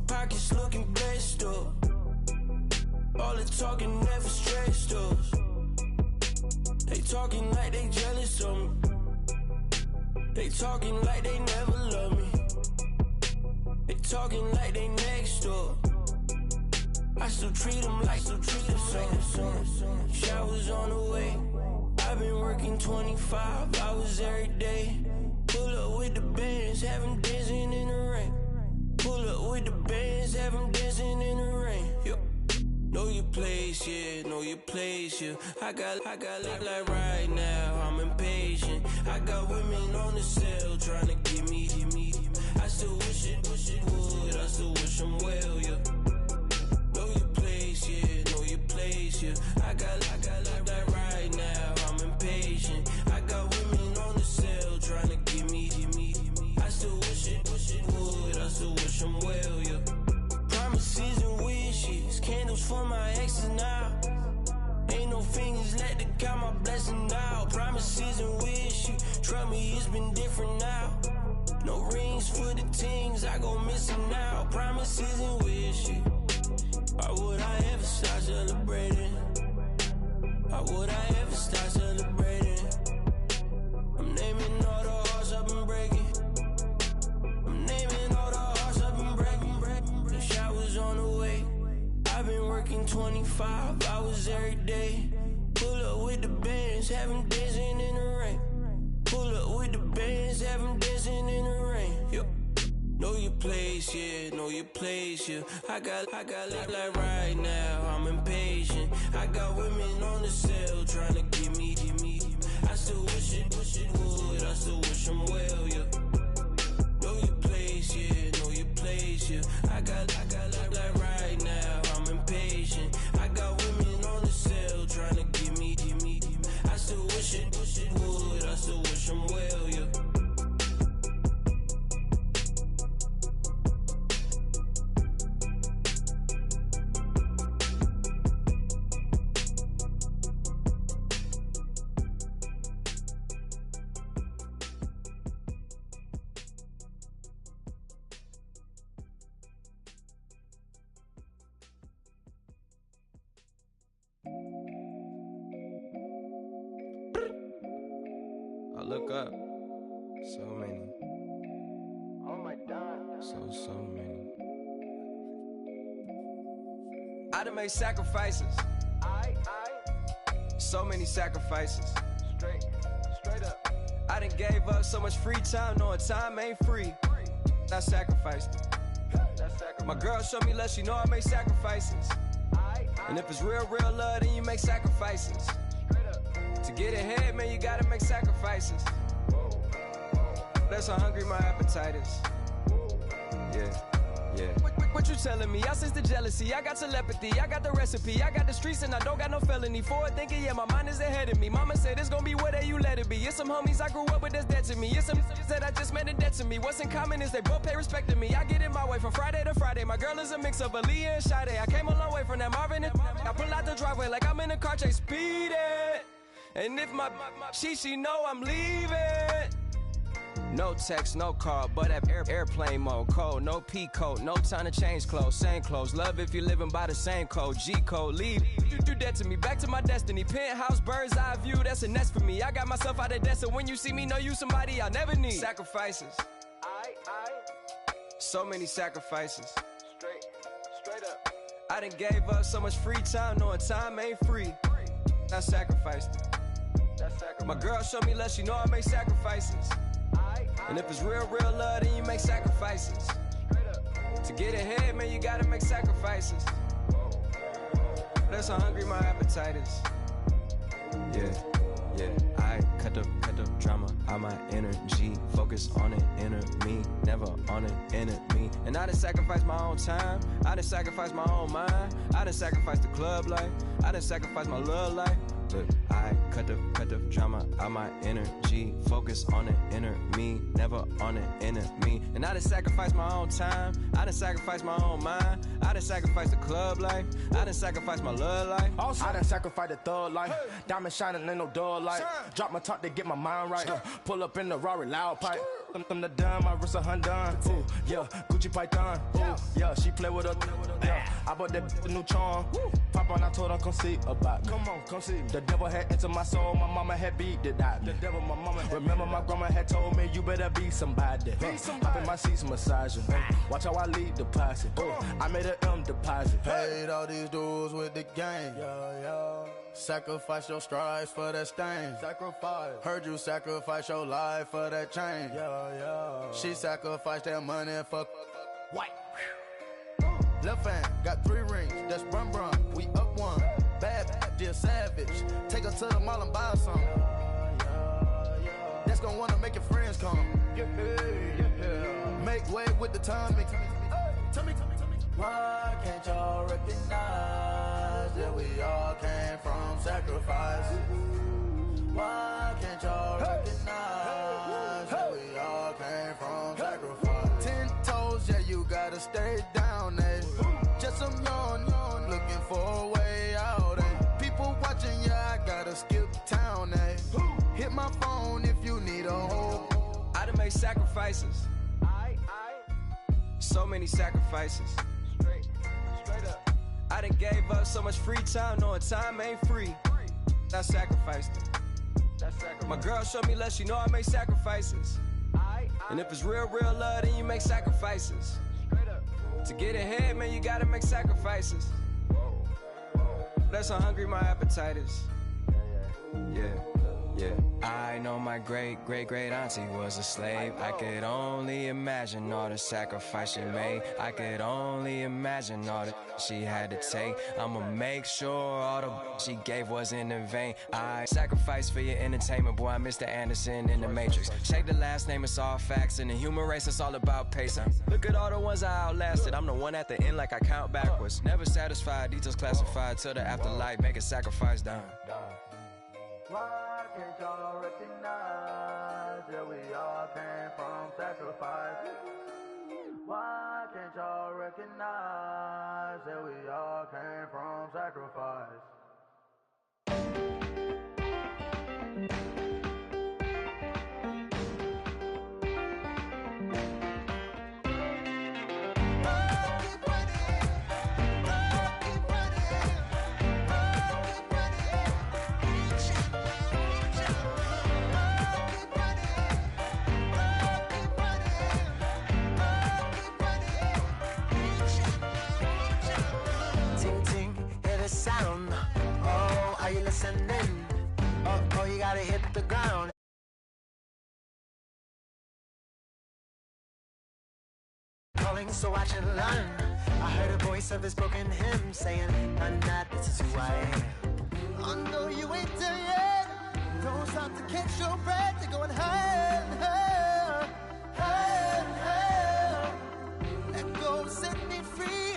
pockets looking blessed up. All the talking never stressed us. They talking like they jealous of me. They talking like they never love me. They talking like they next door. I still treat them like the sun. Showers on the way. I've been working 25 hours every day. Pull up with the bands, have them dancing in the rain. Pull up with the bands, have them dancing in the rain. Yo. Know your place, yeah, know your place, yeah. I got lit like right now, I'm impatient. I got women on the cell trying to get me. I still wish it would, I still wish them well, yeah. Know your place, yeah, know your place, yeah. I got lit like right now, I'm impatient. I got women on the cell trying to get me. I still wish it would, I still wish them well, yeah. Promises and wishes, candles for my exes now. Ain't no fingers left to count my blessing out. Promises and wishes, trust me, it's been different now. No rings for the things I go missing now. Promises and wishes, why would I ever start celebrating? Why would I ever start celebrating? I'm naming all the hearts I've been breaking. I'm naming all the hearts I've been breaking. The showers on the way. I've been working 25 hours every day. Pull up with the bands, have them dancing in the rain. Pull up with the bands, have them dancing in the rain. Yo. Know your place, yeah, know your place, yeah. I got lit like right now, I'm impatient. I got women on the cell trying to get me. I still wish it would, I still wish them well, yeah. Know your place, yeah, know your place, yeah. I got lit like right now, I'm impatient. I got women on the cell trying to get me. I still wish it would, I still wish them well, yeah. I look up, so many. Oh my God. So many. I done made sacrifices. So many sacrifices. Straight up. I done gave up so much free time, knowing time ain't free. I sacrificed it. My girl showed me love, she know I make sacrifices. And if it's real love, then you make sacrifices. To get ahead, man, you gotta make sacrifices. That's how hungry my appetite is. Yeah. What you telling me? I sense the jealousy, I got telepathy, I got the recipe, I got the streets and I don't got no felony. Forward thinking, yeah, my mind is ahead of me. Mama said it's gonna be whatever you let it be. It's some homies I grew up with that's dead to me. It's some that I just met in debt to me. What's in common is they both pay respect to me. I get it my way from Friday to Friday. My girl is a mix of Aaliyah and Sade. I came a long way from that Marvin and I pull out the driveway like I'm in a car chase speeding. And if my she know I'm leaving. No text, no call, but at airplane mode. Cold, no P code, no time to change clothes. Same clothes, love if you're living by the same code. G code, leave. You do that to me, back to my destiny. Penthouse, bird's eye view, that's a nest for me. I got myself out of debt, so when you see me, know you somebody I'll never need. Sacrifices. So many sacrifices. Straight up. I done gave up so much free time, knowing time ain't free. I sacrificed it. My girl showed me love, she know I make sacrifices. And if it's real love, then you make sacrifices. To get ahead, man, you gotta make sacrifices. That's how hungry my appetite is. Yeah. I cut the drama out my energy. Focus on it, inner me, never on an enemy. And I done sacrificed my own time. I done sacrificed my own mind. I done sacrificed the club life. I done sacrificed my love life. But I cut the drama out my energy. Focus on the inner me, never on an enemy. And I done sacrificed my own time. I done sacrificed my own mind. I done sacrificed the club life. I done sacrificed my love life. Also, I done sacrificed the thug life. Diamond shining, ain't no dull light. Drop my top to get my mind right. Pull up in the Rari loud pipe. Them the dime, my wrist a Hyundai. Ooh, yeah, Gucci Python. Ooh, yeah, she play with her. Yeah, I bought that a new charm. Pop on, I told her come see about me. Come on, come see me. The devil had entered my soul, my mama had beat it out. The devil, my mama. Remember my grandma had told me you better be somebody. Hop in my seats, massaging. Watch how I lead the posse. I made an M deposit. Paid all these dudes with the game. Sacrifice your strides for that stain. Sacrifice. Heard you sacrifice your life for that chain. She sacrificed that money for White. left hand. Got 3 rings. That's brum brum. We up one. Bad, dear savage. Take her to the mall and buy her some. That's gonna wanna make your friends come. Make way with the timing. Tell me. Why can't y'all recognize that we all came from sacrifice? Why can't y'all recognize that we all came from sacrifice? 10 toes, yeah, you gotta stay down, eh? Just some yawn, looking for a way out, eh? People watching, yeah, I gotta skip town, eh? Hit my phone if you need a home. I done made sacrifices. So many sacrifices. Straight up. I done gave up so much free time, knowing time ain't free. I sacrificed it. My girl showed me love, she know I make sacrifices. And if it's real love, then you make sacrifices. To get ahead, man, you gotta make sacrifices. That's how hungry my appetite is. Yeah. I know my great auntie was a slave. I could only imagine all the sacrifice she made. I could only imagine all that she had to take. I'ma make sure all the she gave wasn't in vain. I sacrificed for your entertainment, boy. I'm Mr. Anderson in the Matrix. Shake the last name, it's all facts. In the human race, it's all about pacing. Look at all the ones I outlasted. I'm the one at the end, like I count backwards. Never satisfied, details classified till the afterlife. Make a sacrifice down. Why can't y'all recognize that we all came from sacrifice? Why can't y'all recognize that we all came from sacrifice? Sound. Oh, are you listening? Oh, you gotta hit the ground. Calling, so watch and learn. I heard a voice of this broken hymn saying, "Nah, this is who I am." I know you ain't there yet. Don't stop to catch your breath. You're going higher and higher, higher and higher. Let go, set me free.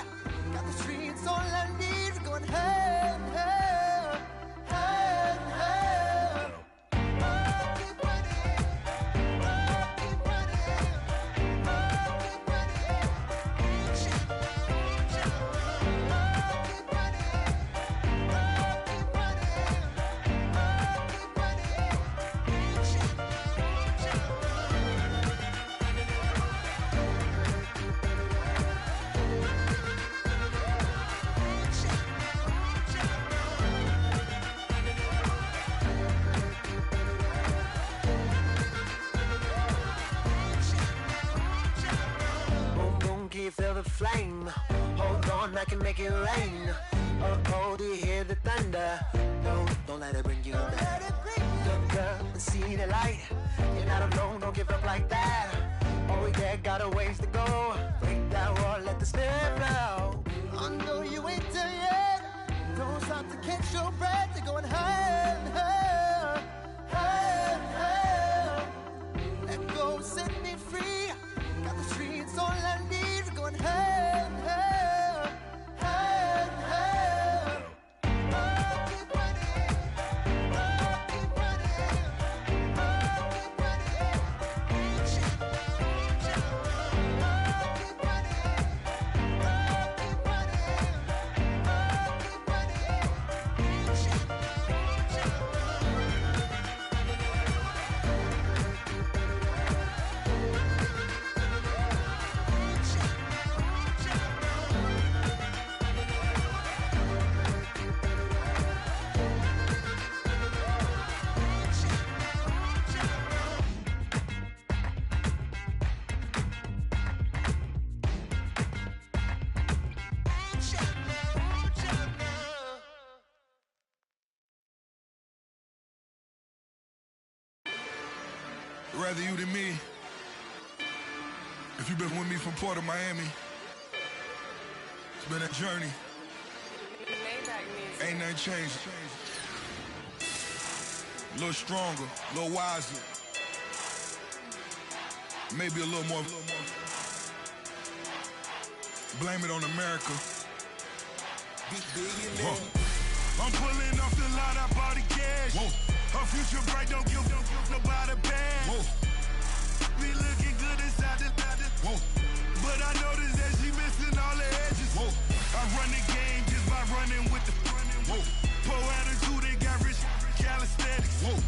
Got the streets all I need. Going higher and higher, higher and higher. Keep running, keep running, keep running. Keep Feel the flame. Hold on, I can make it rain. Oh, do you hear the thunder? No, don't let it bring you down. Look up and see the light. You're not alone, don't give up like that. Oh, we got a ways to go. Break that wall, let the spirit flow. I know you ain't there yet. Don't stop to catch your breath. You're going higher and higher, higher and higher. Let go, set me free. Got the streets all I need. Going higher and higher, higher and higher. Keep running, keep running, keep running. rather you than me. If you've been with me from Port of Miami, it's been a journey. Ain't nothing changed. A little stronger, a little wiser. Maybe a little more. Blame it on America. I'm pulling off the lot, I bought the cash. Whoa. Her future bright, don't give nobody bad. Whoa. Be looking good inside the Whoa. but I noticed that she missing all the edges. Whoa. I run the game just by running with the Whoa. poor attitude, they got rich calisthenics. Whoa.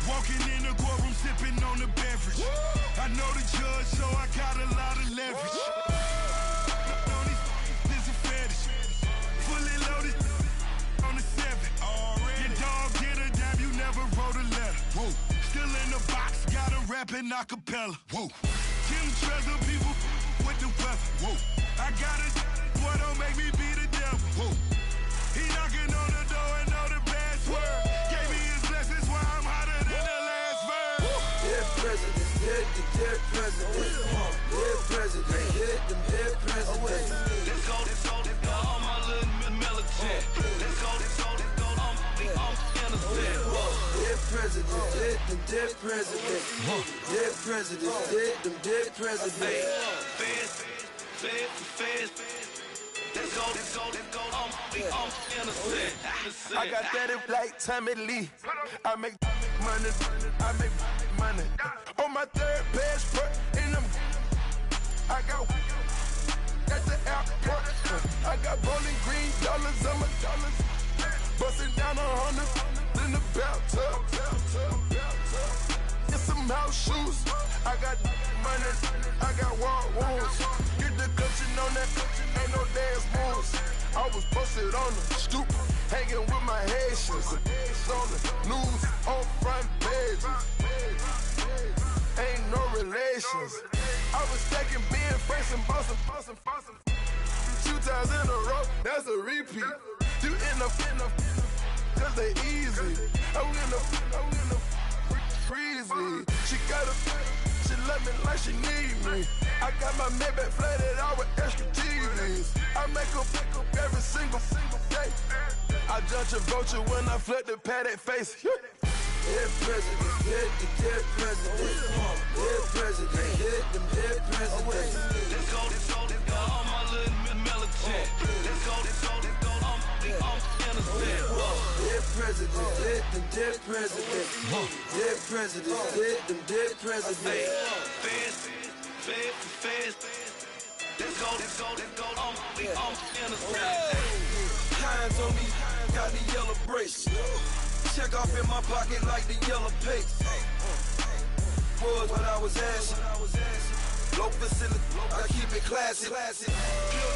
Walking in the courtroom, sipping on the beverage. I know the judge, so I got a lot of leverage. This a fetish. Fully loaded on the 7. Your dog get a dab, you never wrote a letter. Whoa. Still in the box, got a rapping acapella. Whoa. Kim Treasure, people with the weather. Whoa. I got it, boy, don't make me be the devil. Whoa. He knocking on the door and know the password. Gave me his blessings while I'm hotter than the last verse. Dead presidents, dead presidents. Dead presidents, dead presidents. Let's go, all my little militant. Let's go, I'm innocent. Dead presidents, dead presidents. Dead presidents, dead presidents. Fast. Let's go, I'm innocent. I got that like Tommy Lee. I make money. On my third passport, and I got at the airport. I got bowling green dollars on my dollars. Busting down 100 in the bathtub. Get some house shoes. I got money. I got wild wounds. Get the cushion on that. Ain't no dance moves. I was posted on the stoop, hanging with my Haitians. On the news, on front pages. Ain't no relations. I was stacking being fresh and bustin'. 2 times in a row, that's a repeat. You in the cause they easy. I'm in the freezy. She love me like she need me. I got my Maybach flooded out with extra TVs. I make up every single day. I judge a vulture when I flip the Paddock face. Dead presidents, dead presidents. Dead presidents, dead presidents. Let's go, all my little militant. Let's go, I'm innocent. Dead presidents, dead presidents. Dead presidents, dead presidents. Fast. Let's go, I'm innocent. Hands on me, got the yellow brace. Check off in my pocket like the yellow paste. Was what I was asking. Low facility, I keep it classy. Build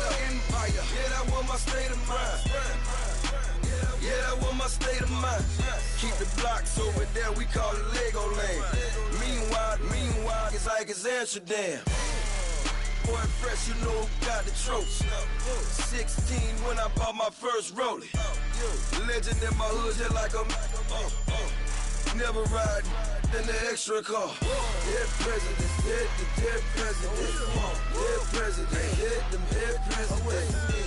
an empire, yeah, that was my state of mind. Yeah, that was my state of mind. Keep the blocks over there, we call it Lego land. Meanwhile, it's like it's Amsterdam. Boy fresh, you know who got the tropes. 16 when I bought my first rollie. Legend in my hood, just like a never ride in the extra car. Dead presidents, dead presidents. Dead presidents, dead presidents.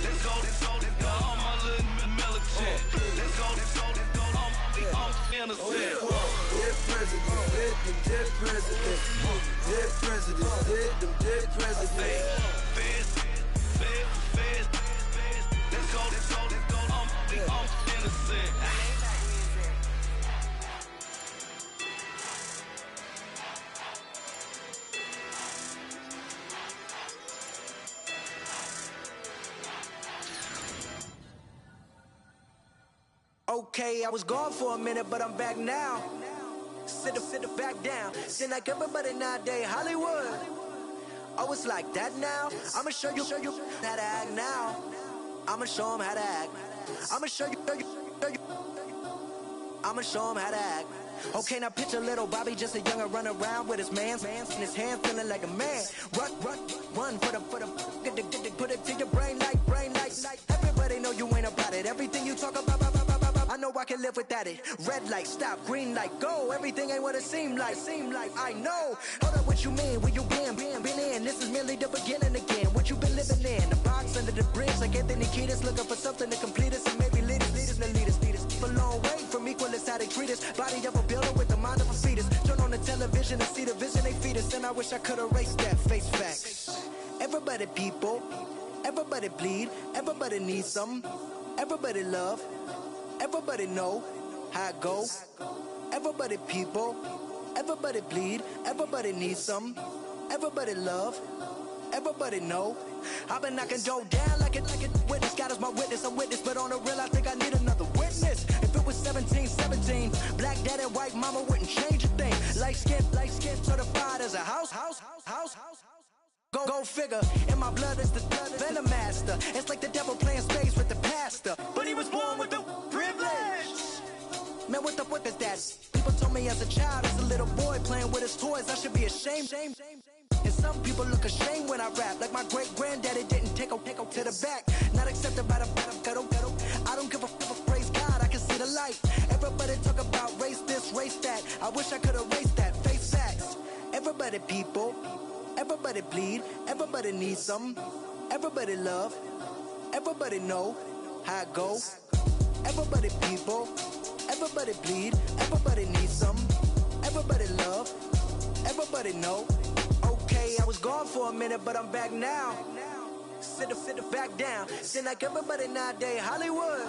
Let's go, all my little militant. Let's go, I'm innocent. Dead presidents, dead presidents. Dead presidents, dead presidents. Fast. Let's go, I'm innocent. Okay, I was gone for a minute, but I'm back now. Sit back down. Seem like everybody nowadays, Hollywood. Oh, it's like that now? I'ma show you how to act now. I'ma show them how to act. I'ma show you. I'ma show them how to act. Okay, now picture little Bobby, just a younger run around with his man's in his hand, feeling like a man. Run for the put it to your brain like. Everybody know you ain't about it. Everything you talk about. I know I can live without it. Red light, stop, green light, go. Everything ain't what it seemed like. I know. Hold up, what you mean? Where you been in? This is merely the beginning again. What you been living in? The box under the bridge, like Anthony Kiedis, looking for something to complete us and maybe lead us. A long way from equal is how they treat us. Body of a builder with the mind of a fetus. Turn on the television and see the vision they feed us. And I wish I could erase that. Face facts. Everybody people, everybody bleed, everybody needs some. Everybody love, everybody know how it go. Everybody people, everybody bleed, everybody needs some. Everybody love, everybody know. I've been knocking Joe down like it witness. God is my witness, I'm witness, but on the real I think I need another witness. If it was 17, black daddy, white mama wouldn't change a thing. Light skin, certified as a house. Go figure, in my blood is the venom master. It's like the devil playing spades with the pastor. But he was born with the privilege. Man, what the fuck is that? People told me as a child, as a little boy playing with his toys, I should be ashamed. And some people look ashamed when I rap, like my great granddaddy didn't take a to the back. Not accepted by the ghetto. I don't give a fuck, praise God, I can see the light. Everybody talk about race this, race that. I wish I could erase that, face facts. Everybody people, everybody bleed, everybody needs some. Everybody love, everybody know how it go. Everybody people, everybody bleed, everybody needs some. Everybody love, everybody know. Okay, I was gone for a minute, but I'm back now. Sit back down. Seem like everybody nowadays Hollywood.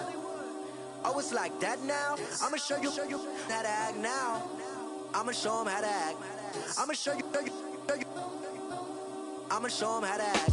Oh, it's like that now. I'ma show you how to act now. I'ma show them how to act. I'ma show you. I'ma show them how to act.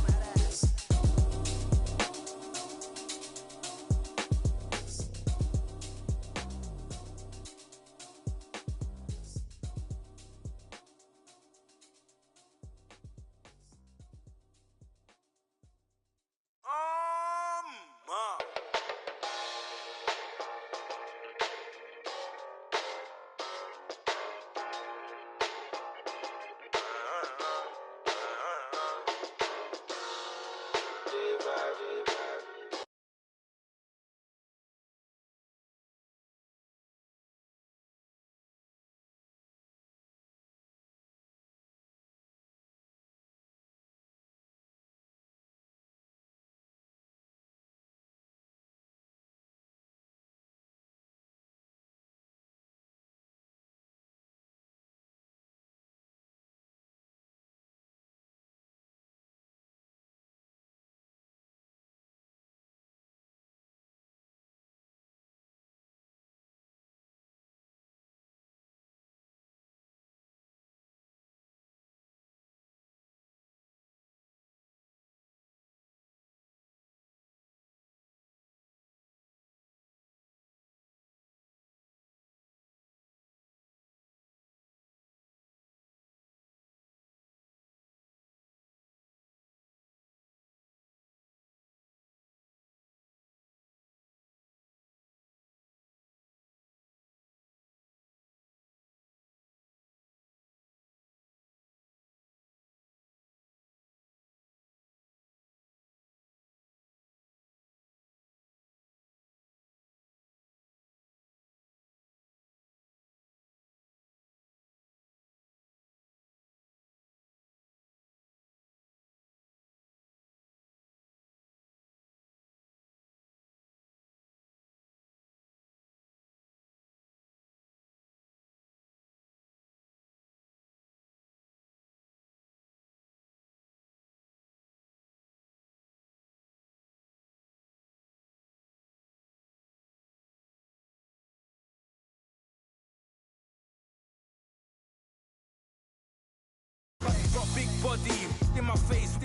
Got big body, in my face,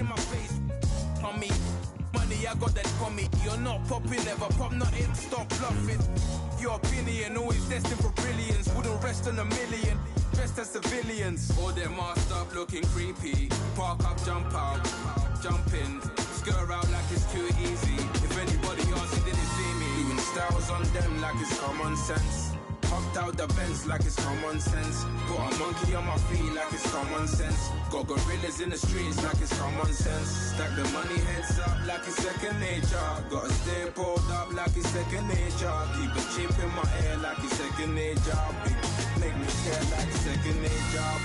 on me. Money, I got that for me. You're not popping, never pop nothing, stop bluffing. Your opinion, always destined for brilliance. Wouldn't rest on a million, dressed as civilians. All them masked up, looking creepy. Park up, jump out, jump in. Skirt out like it's too easy. If anybody else, he didn't see me. Doing styles on them like it's common sense. Hopped out the Benz like it's common sense. Put a monkey on my feet like it's common sense. Got gorillas in the streets like it's common sense. Stack the money heads up like it's second nature. Gotta stay pulled up like it's second nature. Keep a chip in my ear like it's second nature. Big make me care like second nature.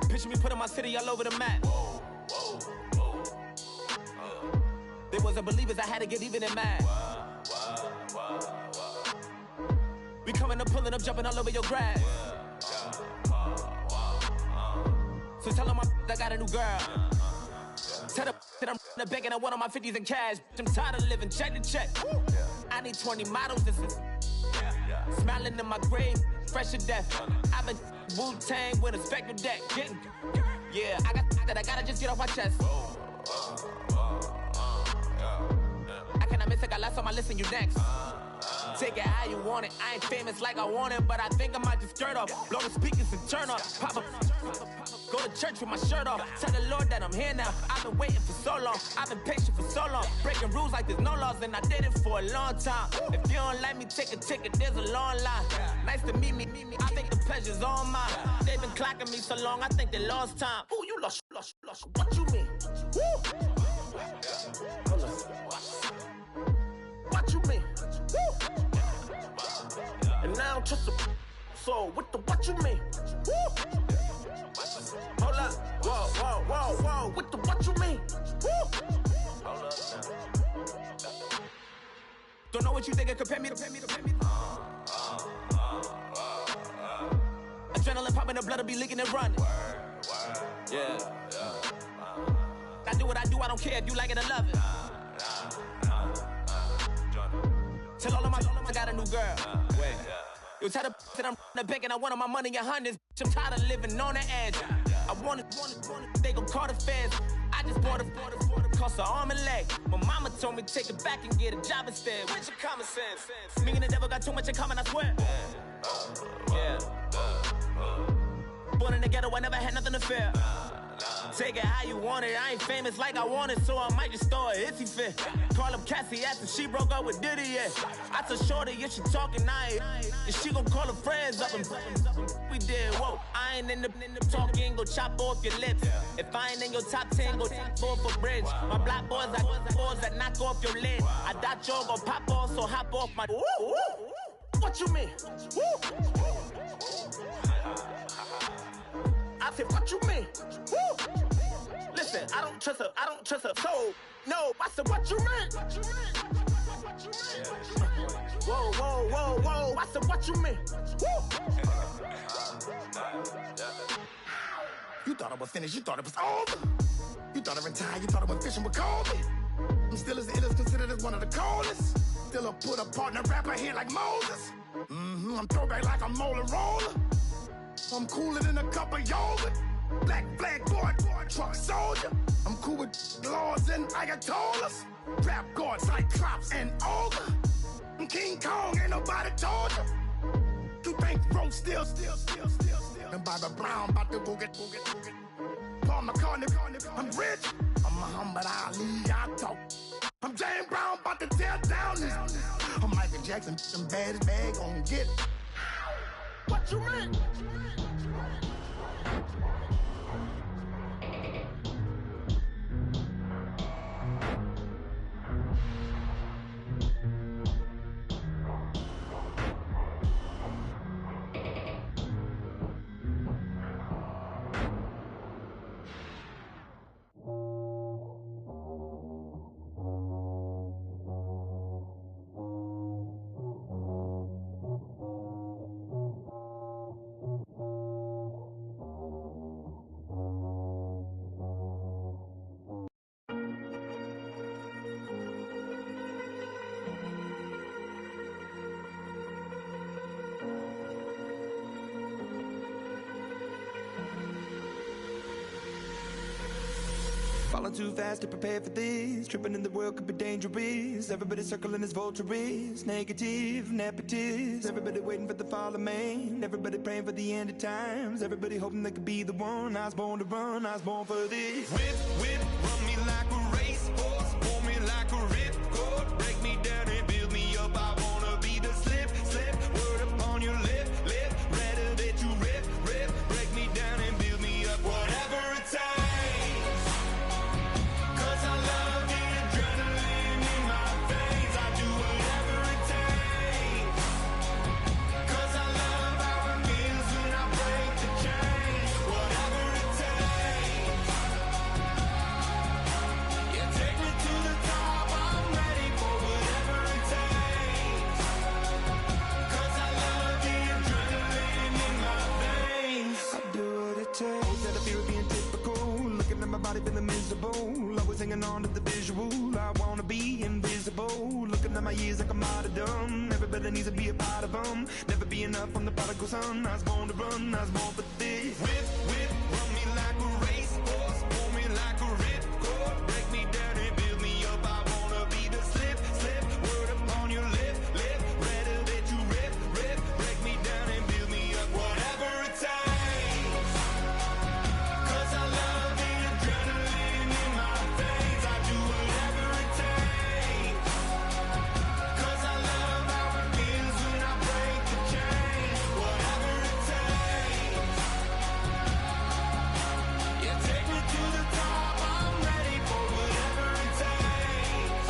Picture me putting my city all over the map. They wasn't believers, I had to get even and mad. We coming up, pulling up, jumping all over your grass. So tell them I got a new girl. Tell them that I'm the bank and I want all my 50s in cash. I'm tired of living check to check. I need 20 models, this is smiling in my grave, fresh to death. I've been Wu-Tang with a spectral deck. Yeah, I got that, I gotta just get off my chest. I cannot miss it, got last on my list and you next. Take it how you want it, I ain't famous like I want it, but I think I might just skirt off. Blow the speakers and turn up, pop up. Go to church with my shirt off. Tell the Lord that I'm here now. I've been waiting for so long. I've been patient for so long. Breaking rules like there's no laws, and I did it for a long time. If you don't like me, take a ticket. There's a long line. Nice to meet me. I think the pleasure's all mine. They've been clocking me so long. I think they lost time. Ooh, you lost. What you mean? Woo. What you mean? Woo. And now I don't trust the so with the what you mean? Woo. Hold up, whoa, with the what you mean? Woo. Hold up now. Don't know what you think, compare me to. Adrenaline popping, the blood will be leaking and running. Yeah. I do what I do, I don't care if you like it or love it. Tell all of my I got a new girl. Wait. You tell the that I'm the bank and I want all my money in hundreds. I'm tired of living on the edge. I want it, they gon' call the feds. I just bought a cost an arm and leg. My mama told me take it back and get a job instead. Where's your common sense? Me and the devil got too much in common, I swear. Yeah. Born in the ghetto, I never had nothing to fear. Take it how you want it, I ain't famous like I want it, so I might just throw a hissy fit. Call up Cassie after she broke up with Diddy, yeah. I told Shorty if she talking, and she gon' call her friends up and we did, whoa. I ain't in the talking, go chop off your lips. If I ain't in your top 10, go top 4 for bridge. My black boys, I got boys that knock off your lid. I thought y'all gon' pop off, so hop off my. What you mean? I said, what you mean? Woo! Listen, I don't trust her soul. No, I said, what you mean? Whoa, I said, what you mean? Woo! You thought I was finished, you thought it was over. You thought I retired, you thought I went fishing with Kobe. I'm still as ill as considered as one of the coldest. Still a put a partner rapper here like Moses. I'm throwback like a molar roller. I'm cooler than a cup of yogurt. Black flag boy, truck soldier. I'm cool with laws and Ayatollahs. Rap god, Cyclops and Ogre. I'm King Kong, ain't nobody told you. You think road still. And Bobby Brown about to go get. Paul McCartney, I'm rich. I'm Muhammad Ali, I talk. I'm James Brown, about to tear down this. I'm Michael Jackson, some baddest bag gon' get. What you mean? falling too fast to prepare for this. Tripping in the world could be dangerous. Everybody circling as vultures. Negative, nepotist. Everybody waiting for the fall of man. Everybody praying for the end of times. Everybody hoping they could be the one. I was born to run, I was born for this. Whip, run me like a racehorse. Pull me like a ripcord. Break me down and build me up. I wanna be the slip. Word upon your lip. Rather that you rip. Break me down and build me up. Whatever it takes. 'Cause I love the adrenaline in my veins. I do whatever it takes. 'Cause I love how it feels when I break the chains. Whatever it takes. Yeah, take me to the top. I'm ready for whatever it takes. 'Cause I love the adrenaline in my veins. I do what it takes. Out of fear of being typical. Looking at my body feeling miserable. Always hanging on to the visual. I wanna be invisible. Looking at my years like a martyrdom. Everybody needs to be a part of them. Never be enough on the prodigal son. I was born to run, I was born for this. Whip, run me like a racehorse. Pull me like a ripcord. Break me down and build me up. I wanna be the slip. Word upon your lip. Rather that you rip. Break me down and build me up. Whatever it takes. 'Cause I love the adrenaline in my veins. I do whatever it takes. 'Cause I love how it feels when I break the chains. Whatever it takes. Yeah, take me to the top. I'm ready for whatever it takes.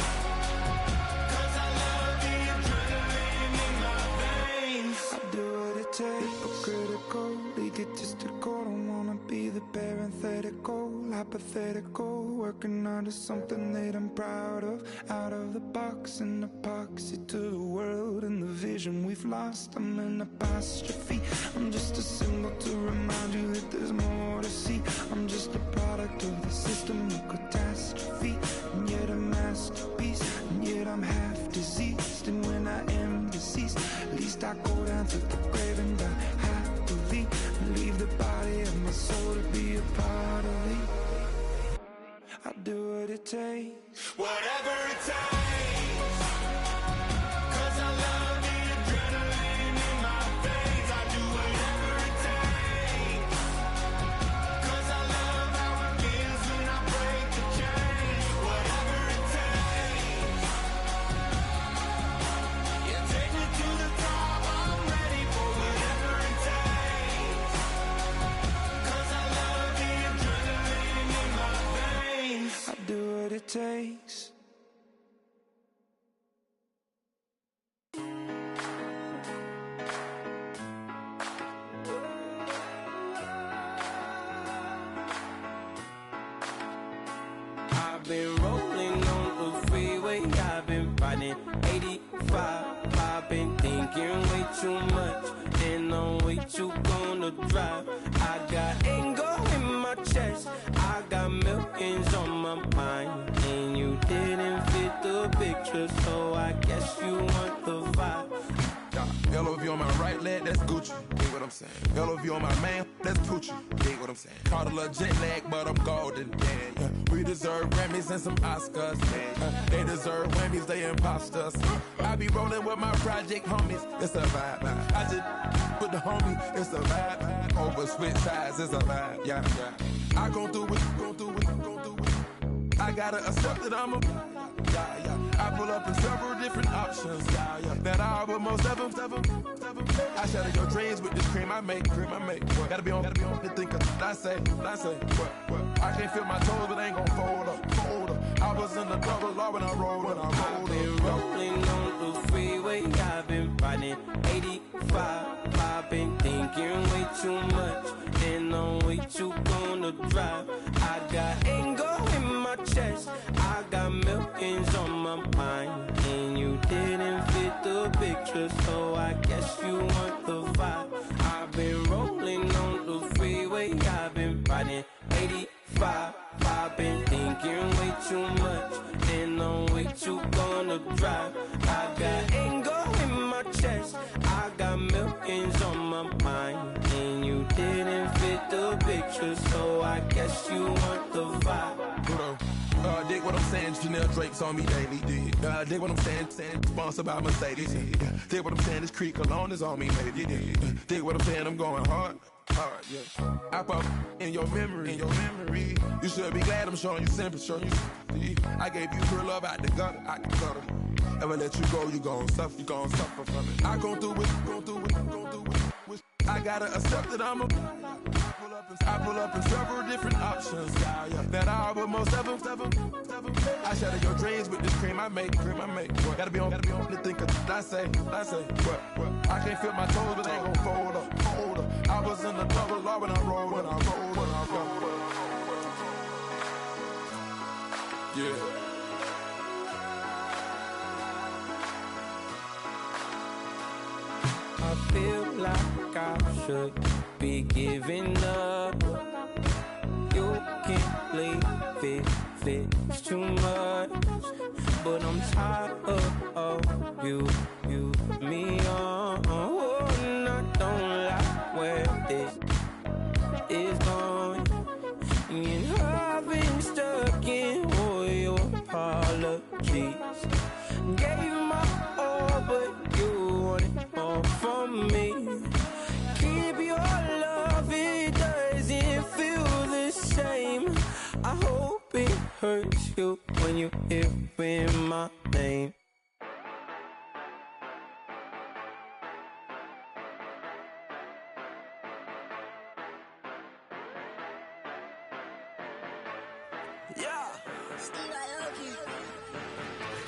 'Cause I love the adrenaline in my veins. I do what it takes. Critical, egotistical. Don't wanna be the parenthetical, hypothetical. Working under something that I'm proud of. Out of the box, an epoxy to the world and the vision we've lost. I'm an apostrophe. I'm just a symbol to remind you that there's more to see. I'm just a product of the system of catastrophe, and yet a masterpiece. And yet I'm half diseased, and when I am deceased, at least I go down to the grave and die happily, and leave the body of my soul to be a part of me. I do what it takes. Whatever it takes. 'Cause I love the adrenaline in my veins. I do whatever it takes. 'Cause I love how it feels when I break the chains. Whatever it takes. Yeah, take me to the top. I'm ready for whatever it takes. 'Cause I love the adrenaline in my veins. I do what it takes. I've been rolling on the freeway, I've been riding 85. I've been thinking way too much, and I'm way too gonna drive. I got anger in my chest, I got millions on my mind, and you didn't fit the picture, so I guess you want the vibe. LOV on my right leg, that's Gucci. Dig what I'm saying? LOV on my man, that's Poochie. Dig what I'm saying? Caught a little jet lag, but I'm golden. Yeah. We deserve Grammys and some Oscars. They deserve Whammies, they imposters. I be rolling with my project homies, it's a vibe. I just put the homie, it's a vibe. Over switch sides, it's a vibe. Yeah. I gon' do it, I gotta accept that I'm a. I pull up in several different options. That I but most of them. I shatter your dreams with this cream I make. Gotta be on the thinker. I say. I can't feel my toes, but ain't gon' fold up. I was in the double law when I rolled. I've been rolling on the freeway, I've been riding 85. I've been thinking way too much, and I'm way too gonna drive. I got anger in my chest, I got millions on my mind, and you didn't fit the picture, so I guess you want the vibe. I've been rolling on the freeway, I've been riding 85. I've been thinking way too much, and I'm way too gonna drive. I got anger in my chest, I got millions on my mind, and you didn't fit the picture, so I guess you want the vibe. dig what I'm saying? Chanel Drake's on me daily. Dig what I'm saying? Sponsored by Mercedes. Dig what I'm saying? This Creek Cologne is on me, maybe. Dig what I'm saying? I'm going hard. Yeah. I pop in your memory. You should be glad I'm showing you sympathy. I gave you real love out the gutter. Ever let you go, you gon' suffer from it. I gon' do it. I gotta accept that I'm a. I pull up in several different options. That I but most of them. I shatter your dreams with this cream I make. Gotta be on the think of I say. What? I can't feel my toes, but they gon' fold up. I was in the double law when I rolled. Yeah. I feel like I should be giving up. You can't leave it's too much. But I'm tired of you, me on. Oh, and I don't like where this is going. And I've been stuck in all your apologies. Gave you my all, but you wanted more from me. Keep your love, it doesn't feel the same. I hope it hurts you when you hear my name.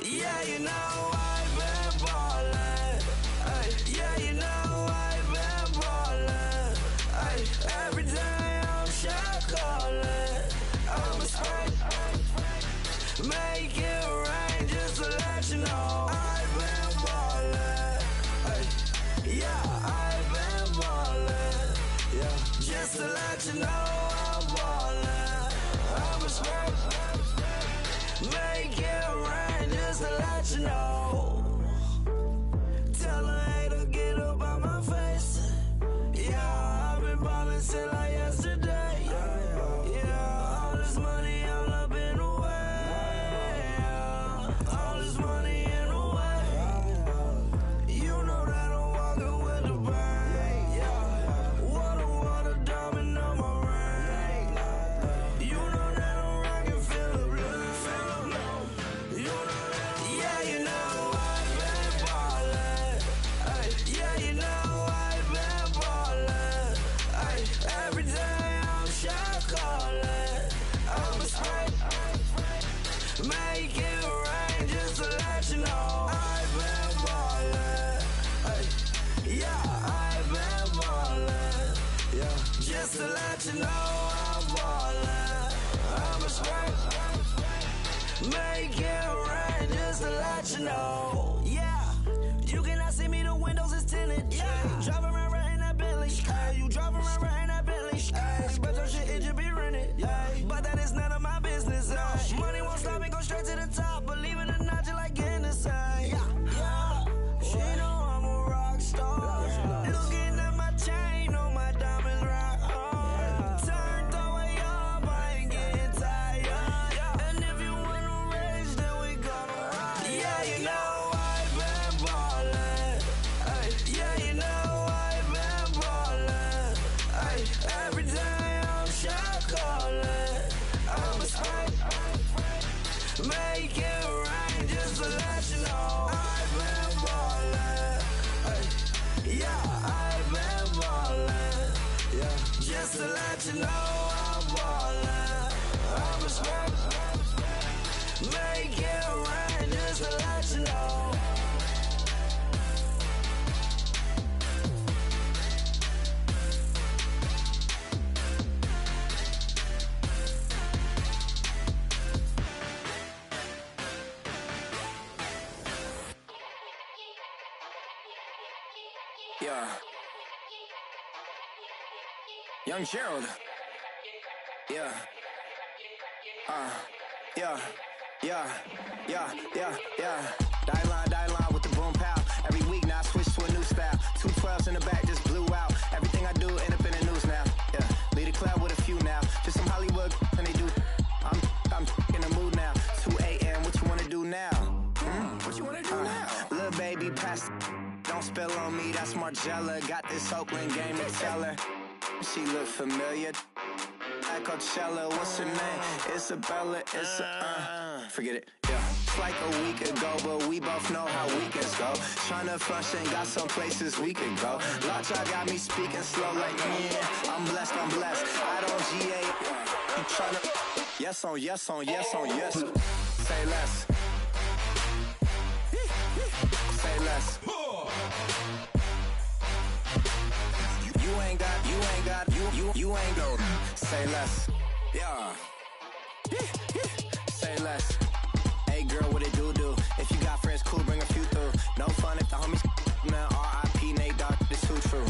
Yeah, you know I've been ballin'. Yeah, you know I've been ballin'. Every day I'm shot callin'. I'm a spray. Make it rain just to let you know I've been ballin'. Yeah, I've been ballin'. Yeah, just to let you know I'm ballin'. I'm a spray. Make it rain just to let you know. Tell her hater get up on my face. Yeah, I've been ballin' since like yesterday. Yeah, all this money all up in the way. All this money in the way. You know that I'm walking with the bang. Yeah, water, diamond on my ring. You know that I'm rockin', feel the blue. Yeah, you know I've been ballin'. Yeah, you know I've been ballin'. Every day I'm shot callin'. I'm a spray. Make it rain just to let you know I've been ballin'. Yeah, I've been ballin'. Yeah, just to let you know I'm ballin'. I'm a spray. Make it rain just to let you know. Yeah, you cannot see me, the windows is tinted. Yeah, driving around right in that Bentley. You driving around right in that Bentley. But your shit, it should be rented. But that is none of my business. Money won't stop me, go straight to the top. Believe it or not, you like getting the same. Yeah, she know I'm a rock star. Looking at my chain, on my diamonds right hard. Turned the way up, I ain't getting tired. And if you wanna raise, then we gonna ride. Yeah, you know I've been ballin'. Yeah, you know I've been ballin'. Every day I'm shot callin'. I'm a spray. Make it rain just to let you know I've been ballin'. Yeah, I've been ballin'. Yeah, just to let you know I'm ballin'. I'm a spray. Make it rain just to let you know. Yeah. Young Gerald. Yeah. Die line with the boom pow. Every week now I switch to a new style. 212s in the back just blew out. Everything I do end up in the news now. Yeah. Lead a club with a few now. Just some Hollywood and they do. I'm in the mood now. Baby, pass. Don't spill on me, that's Margella. Got this Oakland game to tell her. She look familiar. At Coachella, what's her name? Isabella, forget it, yeah. It's like a week ago, but we both know how weekends go. Tryna function, got some places we could go. Lot y'all got me speaking slow like, yeah, I'm blessed. I don't GA. You tryna, yes on yes on yes on yes. Say less. Say less. You ain't go. Say less. Yeah. Say less. Hey girl, what it do? If you got friends, cool, bring a few through. No fun if the homies, man, R.I.P. Nate Dogg, this too true.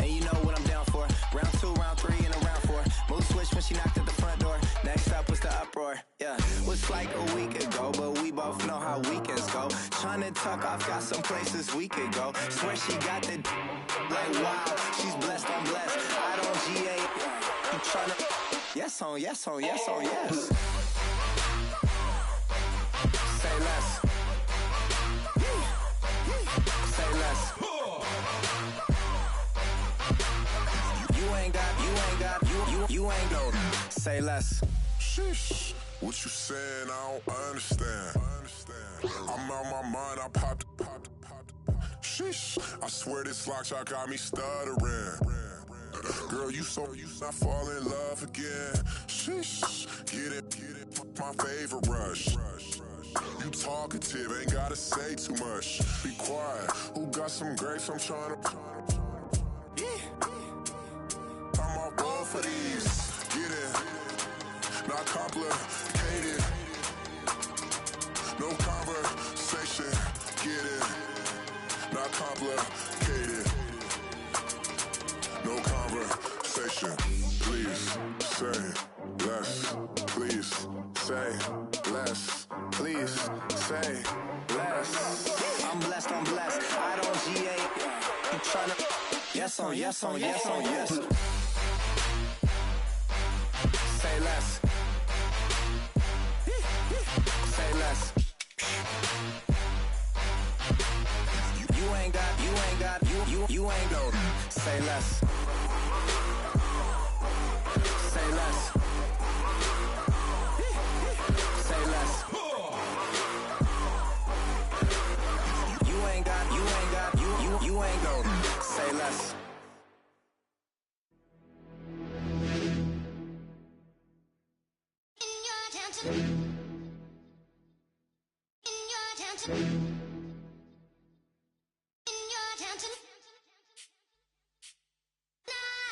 And you know what I'm down for. Round 2, round 3, and a round 4. Mood switch when she knocked at the front door. Next up was the uproar. Yeah, was like a week ago, but we both know how weekends go. Tryna tuck off, got some places we could go. Swear she got the like wow, she's blessed, I'm blessed. I don't GA. You tryna yes on yes on yes on yes. Say less. Say less. You ain't go. Say less. Sheesh. What you saying? I don't understand. I'm out my mind. I popped. Sheesh. I swear this lock y'all got me stuttering. Girl, you not fall in love again. Sheesh. Get it. My favorite rush. You talkative, ain't gotta say too much. Be quiet. Who got some grapes? I'm trying to. I'm on board for these. Get in. Not complicated. No conversation. Get in. Not complicated. No conversation. Please say less. Please say less. Please say less. I'm blessed. I don't GA. You tryna yes on yes on yes on yes. Say less. Say less. You ain't go. Say less. Say less. Say less. You ain't go. Say less.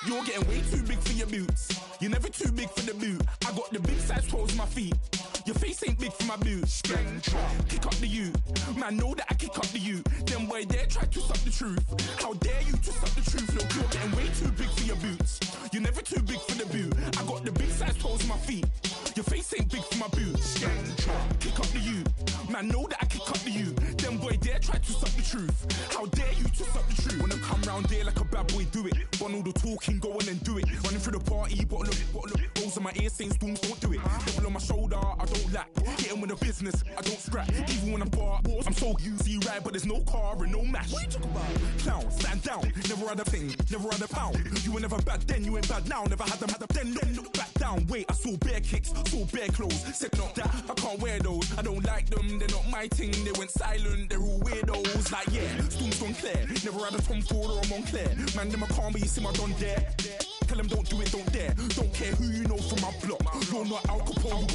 You're getting way too big for your boots. You're never too big for the boot. I got the big size toes on my feet. Your face ain't big for my boots. Kick up the you. Man, know that I kick up the you. Then boy dare try to suck the truth. How dare you to suck the truth? Look, you're getting way too big for your boots. You're never too big for the boot. I got the big size toes on my feet. Your face ain't big for my boots. Kick up the you. Man, know that I kick up the you. Then boy dare try to suck the truth. How dare you to suck the truth? When I come round there like a bad boy, do it. Bun all the talking, go on and do it. Running through the party, bottle up. Rolls on my ear saying storms, don't do it. Double on my shoulder, I don't lack. Getting with the business, I don't scrap. Even when I'm bar, I'm so easy right, but there's no car and no mash. What you talk about? Clown, stand down. Never had a thing, never had a pound. You were never bad then, you ain't bad now. Never had them, then look back down. Wait, I saw bare kicks, saw bare clothes. Said not that, I can't wear those. I don't like them, they're not my thing. They went silent, they're all weirdos. Like yeah, Storm's gone clear. Never had a Tom Ford or a Montclair. Man, them I can't, but you see my don dare. Tell them don't do it, don't dare. Don't care who you know from my block. You're not Al Capone,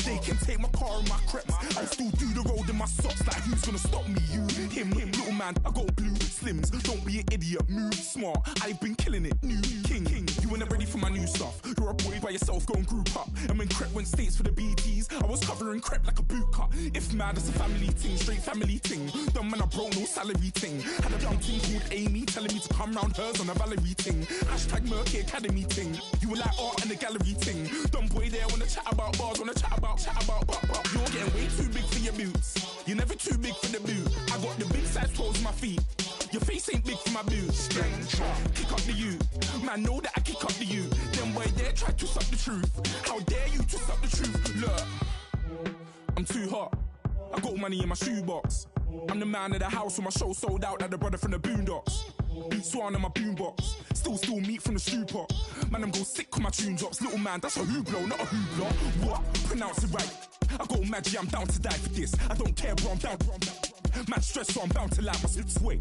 they can take my car and my creps. I'll still do the road in my socks. Like who's gonna stop me? You, him, little man. I got blue slims. Don't be an idiot, move smart. I've been killing it, new king. You weren't ready for my new stuff. You're a boy by yourself, go and group up. And when Crep went states for the BTs, I was covering Crep like a boot cut. If mad, it's a family ting, straight family ting. Dumb man, I broke no salary ting. Had a young ting called Amy telling me to come round hers on a Valerie ting. Hashtag Murky Academy ting. You were like art and the gallery ting. Dumb boy there wanna chat about bars, wanna chat about. You're getting way too big for your boots. You're never too big for the boot. I got the big size toes on my feet. Your face ain't big for my boots. Kick up the you. Man, know that I kick up the you. Then boy dare try to suck the truth. How dare you to suck the truth? Look, I'm too hot. I got money in my shoebox. I'm the man of the house when my show sold out like the brother from the Boondocks. Beats one on my boombox, still meat from the stew pot. Man, I'm go sick when my tune drops. Little man, that's a hooplo, not a hoopla. What? Pronounce it right. I go mad, yeah, I'm down to die for this. I don't care, bro, I'm down. Man stressed, so I'm bound to lie my slips. Wait,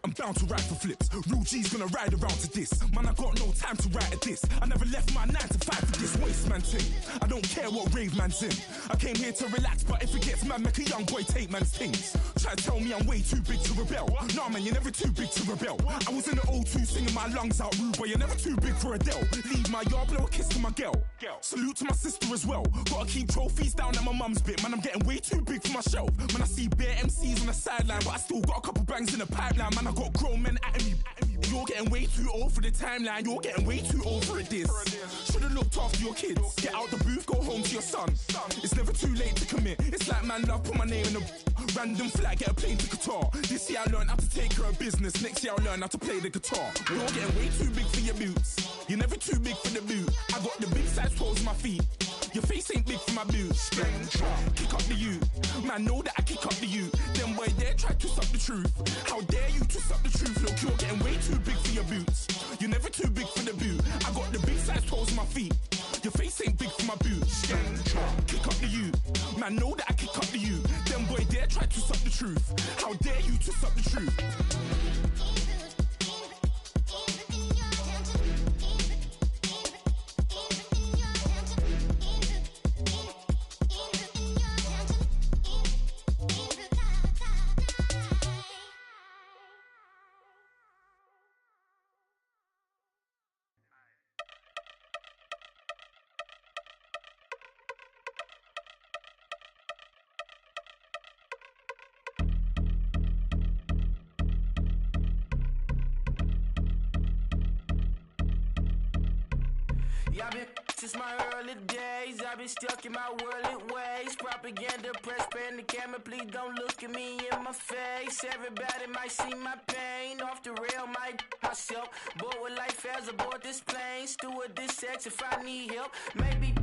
I'm bound to ride for flips. Real G's gonna ride around to this. Man, I got no time to write at this. I never left my 9 to 5 for this waste man thing. I don't care what rave man's in. I came here to relax, but if it gets mad, make a young boy take man's things. Try to tell me I'm way too big to rebel. Nah, man, you're never too big to rebel. I was in the O2 singing my lungs out rude, but you're never too big for Adele. Leave my yard, blow a kiss to my girl. Salute to my sister as well. Gotta keep trophies down at my mum's bit. Man, I'm getting way too big for my shelf. Man, I see bare MCs on the sideline, but I still got a couple bangs in the pipeline. Man, I got grown men at me. You're getting way too old for the timeline. You're getting way too old for it, this. Should've looked after your kids. Get out the booth, go home to your son. It's never too late to commit. It's like man love, put my name in a random flat, get a plane to Qatar. This year I learned how to take care of business. Next year I'll learn how to play the guitar. You're getting way too big for your boots. You're never too big for the boot. I got the big size toes on my feet. Your face ain't big for my boots. Kick up the you. Man, know that I kick up the you. Them boy there try to suck the truth. How dare you to suck the truth? Look, you're getting way too big for your boots. You're never too big for the boot. I got the big size toes on my feet. Your face ain't big for my boots. Kick up the you. Man, know that I kick up the you. Them boy there try to suck the truth. How dare you to suck the truth? Since my early days, I've been stuck in my worldly ways. Propaganda, press, pan the camera, please don't look at me in my face. Everybody might see my pain, off the rail, might myself. Bored with life as aboard this plane. Steward this sex if I need help. Maybe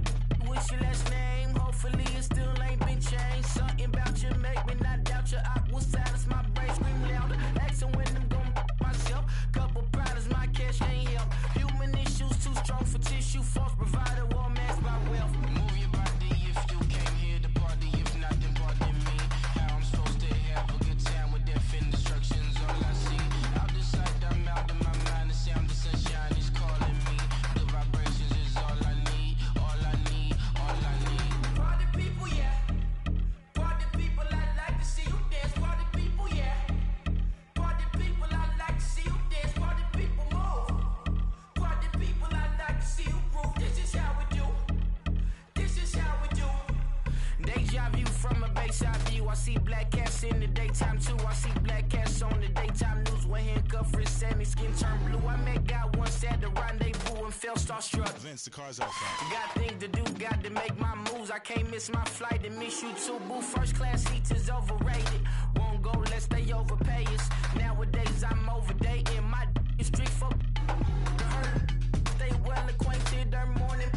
what's your last name? Hopefully it still ain't been changed. Something about you make me not doubt you. I will silence my brain, scream louder. Asking when I'm gon' myself. Couple problems, my cash ain't help. Human issues too strong for tissue. False provider, war mask by wealth. Move your body if you came here to party. If not, then pardon me. How I'm supposed to have a good time with death and destruction's all I see. Out the sight, I'm out of my mind. The sound of sunshine is calling me. The vibrations is all I need. All I need, all I need. Party people, yeah. Party people, I like to see you dance. Party people, yeah. Party people, I like to see you dance. Party people, move. Party people, I like to see you groove. This is how we do. This is how we do. Deja view from a bayside view. I see black cats in the daytime too. I see black cats on the daytime news. When handcuffed, wrist and his skin turned blue. I met God once at the rendezvous and felt starstruck. Vince, the car's outside. Got things to do, got to make my moves. I can't miss my flight and miss you too, boo. First class seats is overrated. Won't go less they overpay us. Nowadays I'm overdating. My street folk hurt. Stay well acquainted. Their morning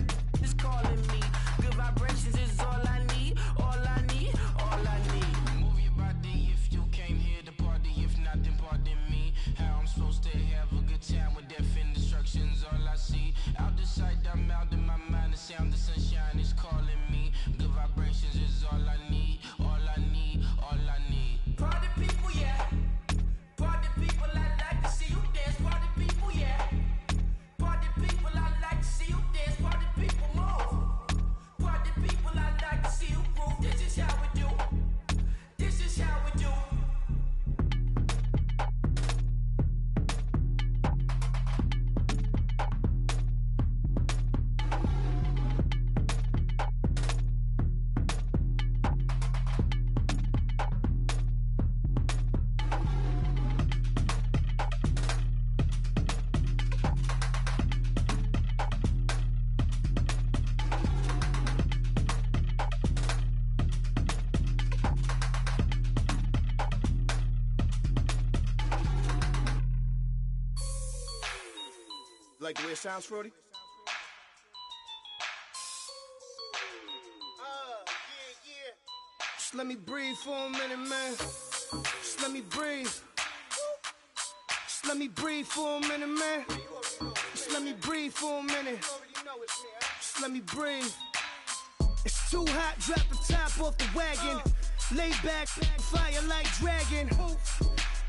is calling me. Good vibrations is all I need. All I need. All I need. Move your body if you came here to party. If not, then pardon me. How I'm supposed to have a good time with death and destruction's all I see. Out the sight, I'm out in my mind. The sound of sunshine is calling me. Good vibrations is all I need. All I need. All I need. Party people, yeah. Party people, I like to see you dance. Party people, yeah. Party people, I like to see you dance. Party people, move. Party people, I like to see you groove. This is how we do. This is how we do. Like the way it sounds, Frody? Just let me breathe for a minute, man. Just let me breathe. Just let me breathe for a minute, man. Just let me breathe for a minute. Just let me breathe. It's too hot, drop the top off the wagon. Lay back, fire like dragon.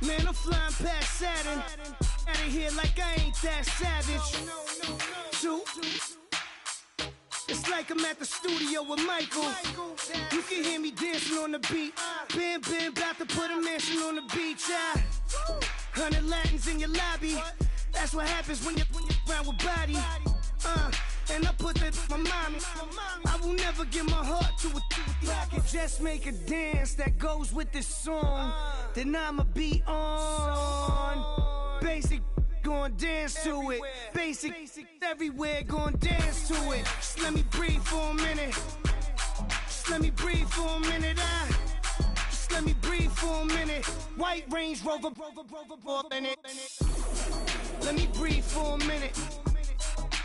Man, I'm flying past Saturn. Out of here like I ain't that savage. Two. It's like I'm at the studio with Michael. You can hear me dancing on the beat. Bam, about to put a mansion on the beach. 100 Latins in your lobby. That's what happens when you're around with body. And I put that on my mommy. I will never give my heart to it. If I could just make a dance that goes with this song, then I'ma be on. Basic, gon' dance to it. Basic, everywhere, gon' dance to it. Just let me breathe for a minute. Just let me breathe for a minute. Just let me breathe for a minute. White Range Rover, in it. Let me breathe for a minute.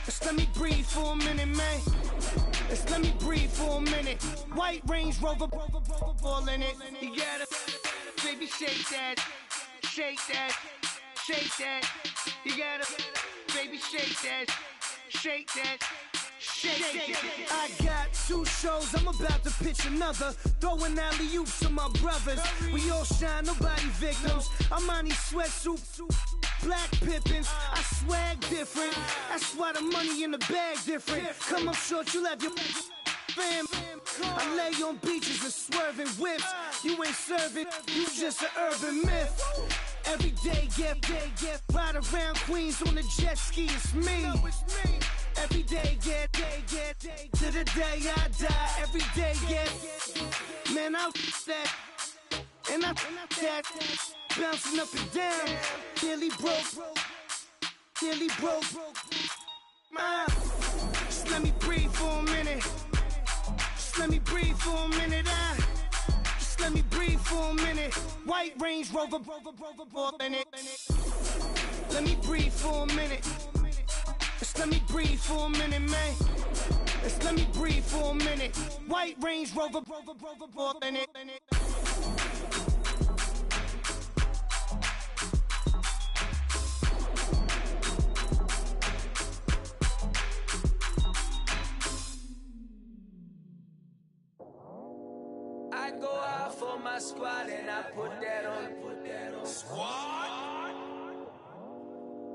Just let me breathe for a minute, man. Just let me breathe for a minute. White Range Rover, ball in it. You gotta, baby, shake that, shake that, shake that. You gotta, baby, shake that, shake that. Shake. I got 2 shows, I'm about to pitch another. Throwing alley-oops to my brothers. We all shine, nobody victims. I'm on these sweatsuits, black pippins. I swag different. That's why the money in the bag different. Come up short, you'll have your fam. I lay on beaches and swerving whips. You ain't serving, you just an urban myth. Every day, get ride around Queens on a jet ski, it's me. Every day, get to the day I die. Every day, get, man, I that, and I that, bouncing up and down, nearly broke. Just let me breathe for a minute. Just let me breathe for a minute. Just let me breathe for a minute. White Range Rover, in it. Let me breathe for a minute. Just let me breathe for a minute, man. Just let me breathe for a minute. White Range Rover, in it. I go out for my squad and I put that on. Squad.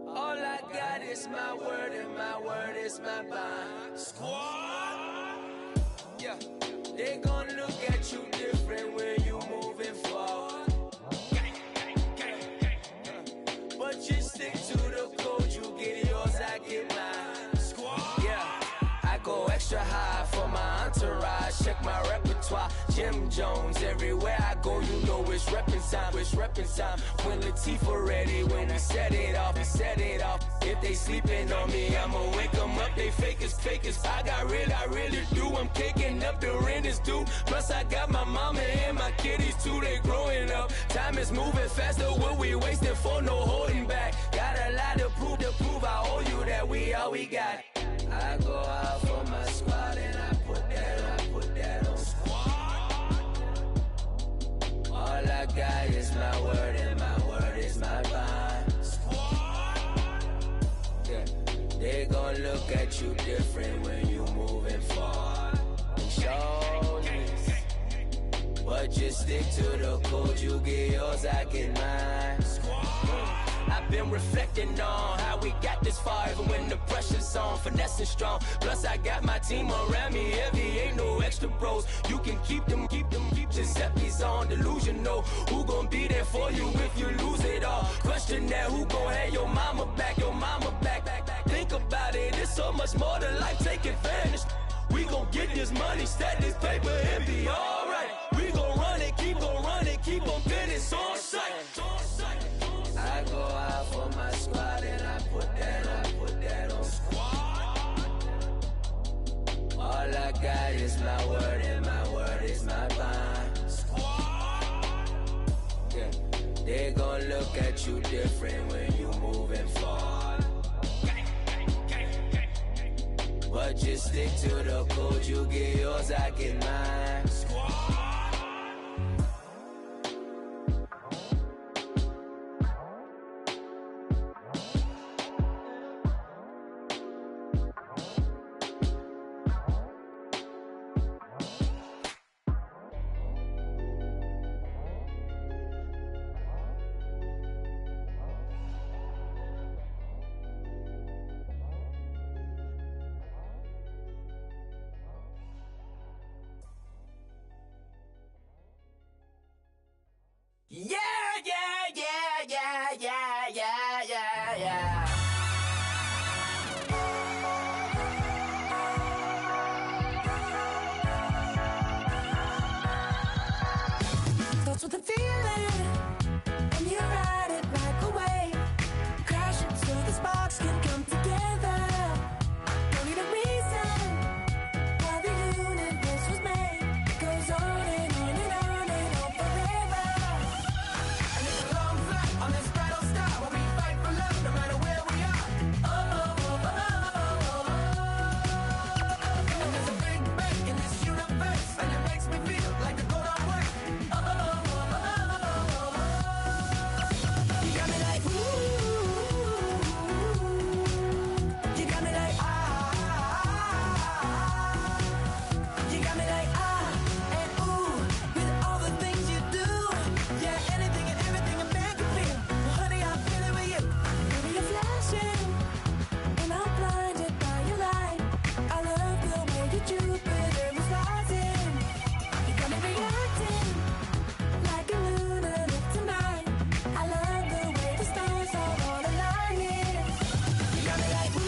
All I got is my word and my word is my bond. Squad. Yeah, they gon' look at you different when you moving forward. But you stick to the code, you get yours, I get mine. Squad. Yeah, I go extra high for my entourage. Check my repertoire, Jim Jones. Everywhere I go, you know it's reppin' time. It's reppin' time. When Latifah ready, when we set it off, we set it off. If they sleeping on me, I'ma wake them up. They fakers. I really do. I'm kicking up the rent is due. Plus I got my mama and my kiddies too. They growing up. Time is moving faster. What we wasting for? No holding back. Got a lot to prove. I owe you that we all we got. I go out for my squad and I put that on squad. All I got is my word and my word is my bond. Squad. Yeah, they gon' look at you different when you moving forward. Show this, but just stick to the code. You get yours, I get mine. Squad. I've been reflecting on how we got this far, even when the pressure's on, finessing strong. Plus I got my team around me heavy, ain't no extra bros. You can keep them. Giuseppe's on delusional. Who gon' be there for you if you lose it all? Question that, who gon' have your mama back? Think about it, it's so much more to life, take advantage. We gon' get this money, stack this paper and be alright. We gon' run it, keep on finish on sight. I go out for my squad and I put that on squad. All I got is my word and my word is my bond. Squad. Yeah, they gon' look at you different when you moving forward. But just stick to the code, you get yours, I get mine. Squad. yeah, yeah, yeah, yeah. Starts with a feeling, and you ride it right away. Crash it so the sparks can come together. Don't need a reason why the universe was made. It goes on and on and on and on forever. And it's a long flight on this battle star where we fight for love no matter where we are. Oh, oh, oh, oh, oh, oh. And there's a big bang in this universe, and it makes me feel like the go don't work. Oh, oh, oh, oh, oh, oh. You got me like, ooh. You got me like, ah. You got me like, ah, and ooh, with all the things you do. Yeah, anything and everything a man can feel. Well, honey, I'm feeling with you. Baby, you're flashing, and I'm blinded by your light. I love the way that Jupiter is rising. You got me reacting like a lunar look tonight. I love the way the stars are all aligning. You got me like, ooh.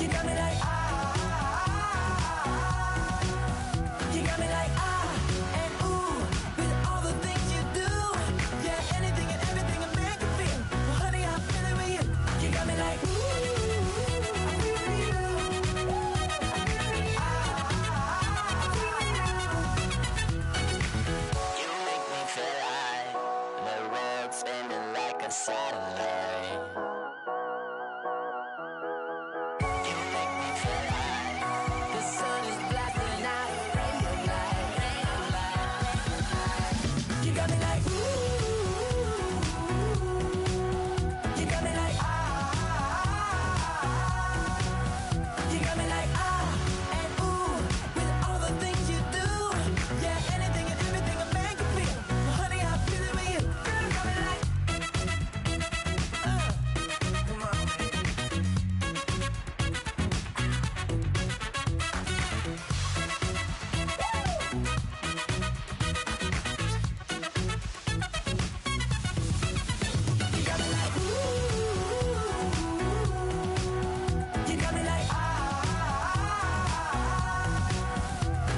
You got me like, ah. You got me like, ah, and ooh, with all the things you do. Yeah, anything and everything a man can feel. Well, honey, I'm feeling with you. You got me like, ooh, I'm feeling with you. You make me feel like the world's spinning like a satellite. You make me feel like The sun is blasting out a ray of light, ray of light. You got me like, ooh. You got me like, ah. You got me like, ah, and ooh, with all the things you do. Yeah, anything and everything a man can feel. Well, honey, I'm feeling with you. Girl, you got me like, come on. You got me like, ooh. You got me like, ah.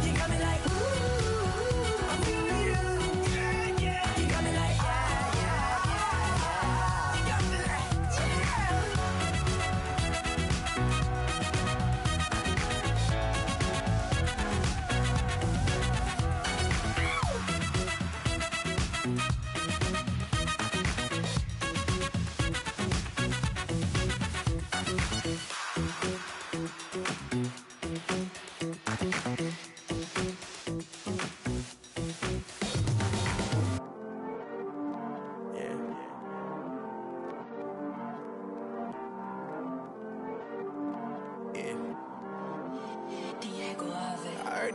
You got me like, ooh. I'm feeling you. Yeah, yeah. You got me like, yeah, yeah, yeah. You got me like, yeah.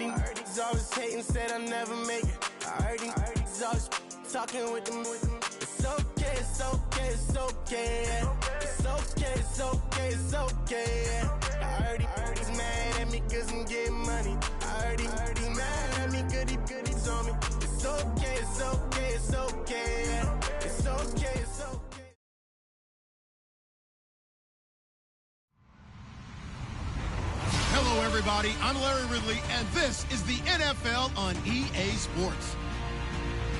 I heard these always hating, said I'll never make it. I heard these always talking with them. It's okay, it's okay, it's okay. Yeah. It's okay, it's okay, it's okay. Yeah. I heard he's mad at me cause I'm getting money. I heard he's mad at me cause he's on me. It's okay, it's okay, it's okay. Yeah. It's okay, it's okay. Hello, everybody. I'm Larry Ridley, and this is the NFL on EA Sports.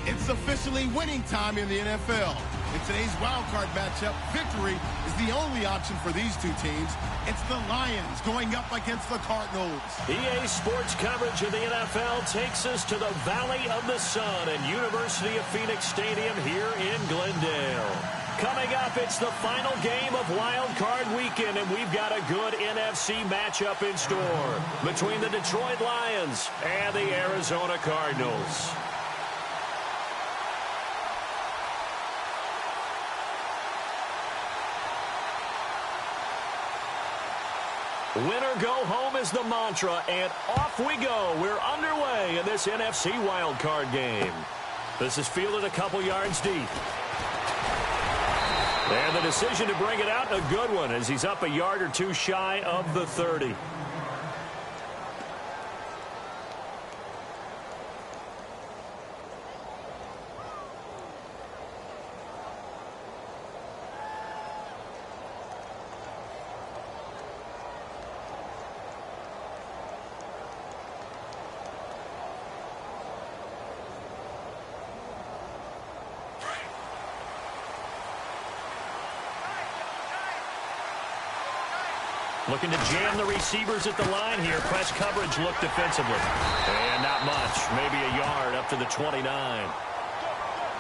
It's officially winning time in the NFL. In today's wild card matchup, victory is the only option for these two teams. It's the Lions going up against the Cardinals. EA Sports coverage of the NFL takes us to the Valley of the Sun and University of Phoenix Stadium here in Glendale. Coming up, it's the final game of Wild Card Weekend, and we've got a good NFC matchup in store between the Detroit Lions and the Arizona Cardinals. Winner go home is the mantra, and off we go. We're underway in this NFC wildcard game. This is fielded a couple yards deep. And the decision to bring it out, a good one, as he's up a yard or two shy of the 30. Looking to jam the receivers at the line here. Press coverage look defensively. And not much. Maybe a yard up to the 29.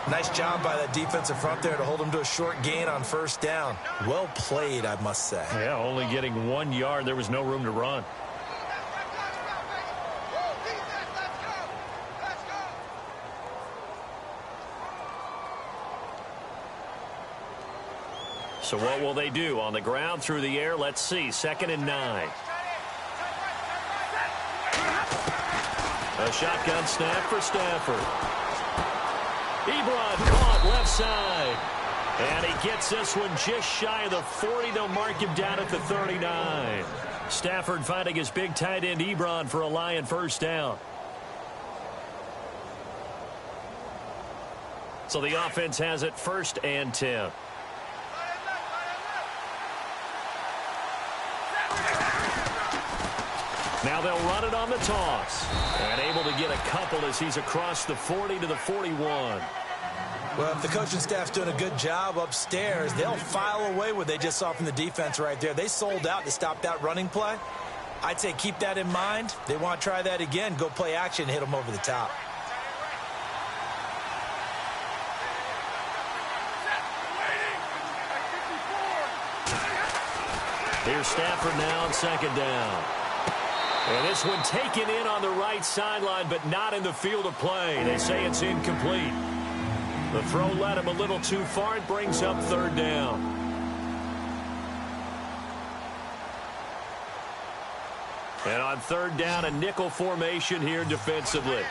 Nice job by that defensive front there to hold him to a short gain on first down. Well played, I must say. Yeah, only getting 1 yard. There was no room to run. So what will they do? On the ground, through the air? Let's see. 2nd and 9. A shotgun snap for Stafford. Ebron caught left side. And he gets this one just shy of the 40. They'll mark him down at the 39. Stafford finding his big tight end Ebron for a Lion first down. So the offense has it 1st and 10. Now they'll run it on the toss. And able to get a couple as he's across the 40 to the 41. Well, if the coaching staff's doing a good job upstairs, they'll file away what they just saw from the defense right there. They sold out to stop that running play. I'd say keep that in mind. They want to try that again. Go play action, hit them over the top. Here's Stafford now on 2nd down. And this one taken in on the right sideline, but not in the field of play. They say it's incomplete. The throw led him a little too far. It brings up 3rd down. And on 3rd down, a nickel formation here defensively.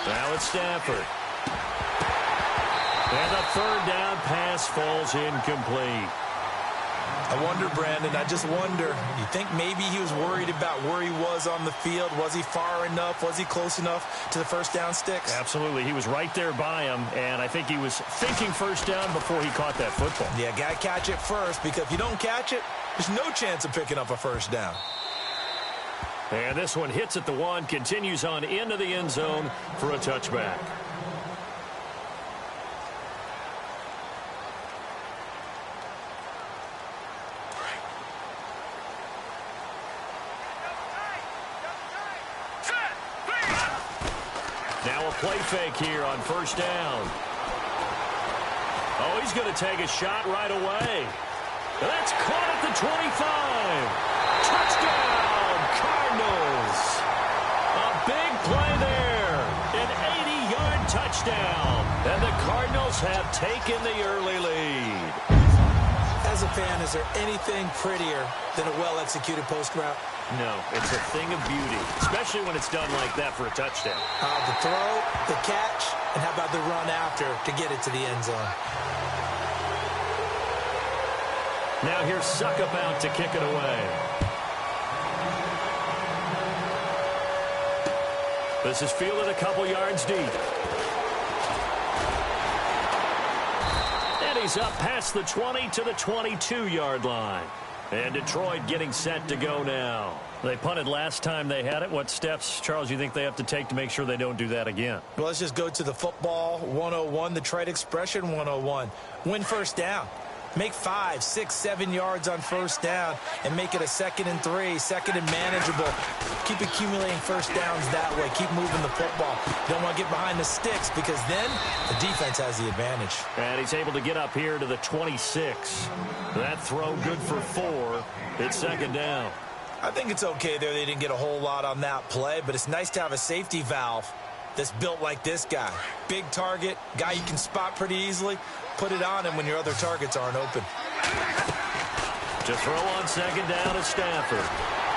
Now it's Stafford. And the 3rd down pass falls incomplete. I wonder, Brandon, I just wonder, you think maybe he was worried about where he was on the field? Was he far enough? Was he close enough to the first down sticks? Absolutely. He was right there by him, and I think he was thinking first down before he caught that football. Yeah, got to catch it first, because if you don't catch it, there's no chance of picking up a first down. And this one hits at the 1, continues on into the end zone for a touchback. Now a play fake here on first down. Oh, he's going to take a shot right away. That's caught at the 25. Touchdown, Cardinals. A big play there. An 80-yard touchdown. And the Cardinals have taken the early lead. As a fan, is there anything prettier than a well-executed post route? No, it's a thing of beauty, especially when it's done like that for a touchdown. The throw, the catch, and how about the run after to get it to the end zone? Now here's Suckup out to kick it away. This is fielded a couple yards deep. And he's up past the 20 to the 22-yard line. And Detroit getting set to go now. They punted last time they had it. What steps, Charles, you think they have to take to make sure they don't do that again? Well, let's just go to the football 101, the trade expression 101. Win first down. Make 5, 6, 7 yards on first down and make it a 2nd and 3, 2nd and manageable. Keep accumulating first downs that way. Keep moving the football. Don't want to get behind the sticks because then the defense has the advantage. And he's able to get up here to the 26. That throw good for 4. It's 2nd down. I think it's okay there. They didn't get a whole lot on that play, but it's nice to have a safety valve that's built like this guy. Big target, guy you can spot pretty easily. Put it on him when your other targets aren't open. To throw on 2nd down is Stafford.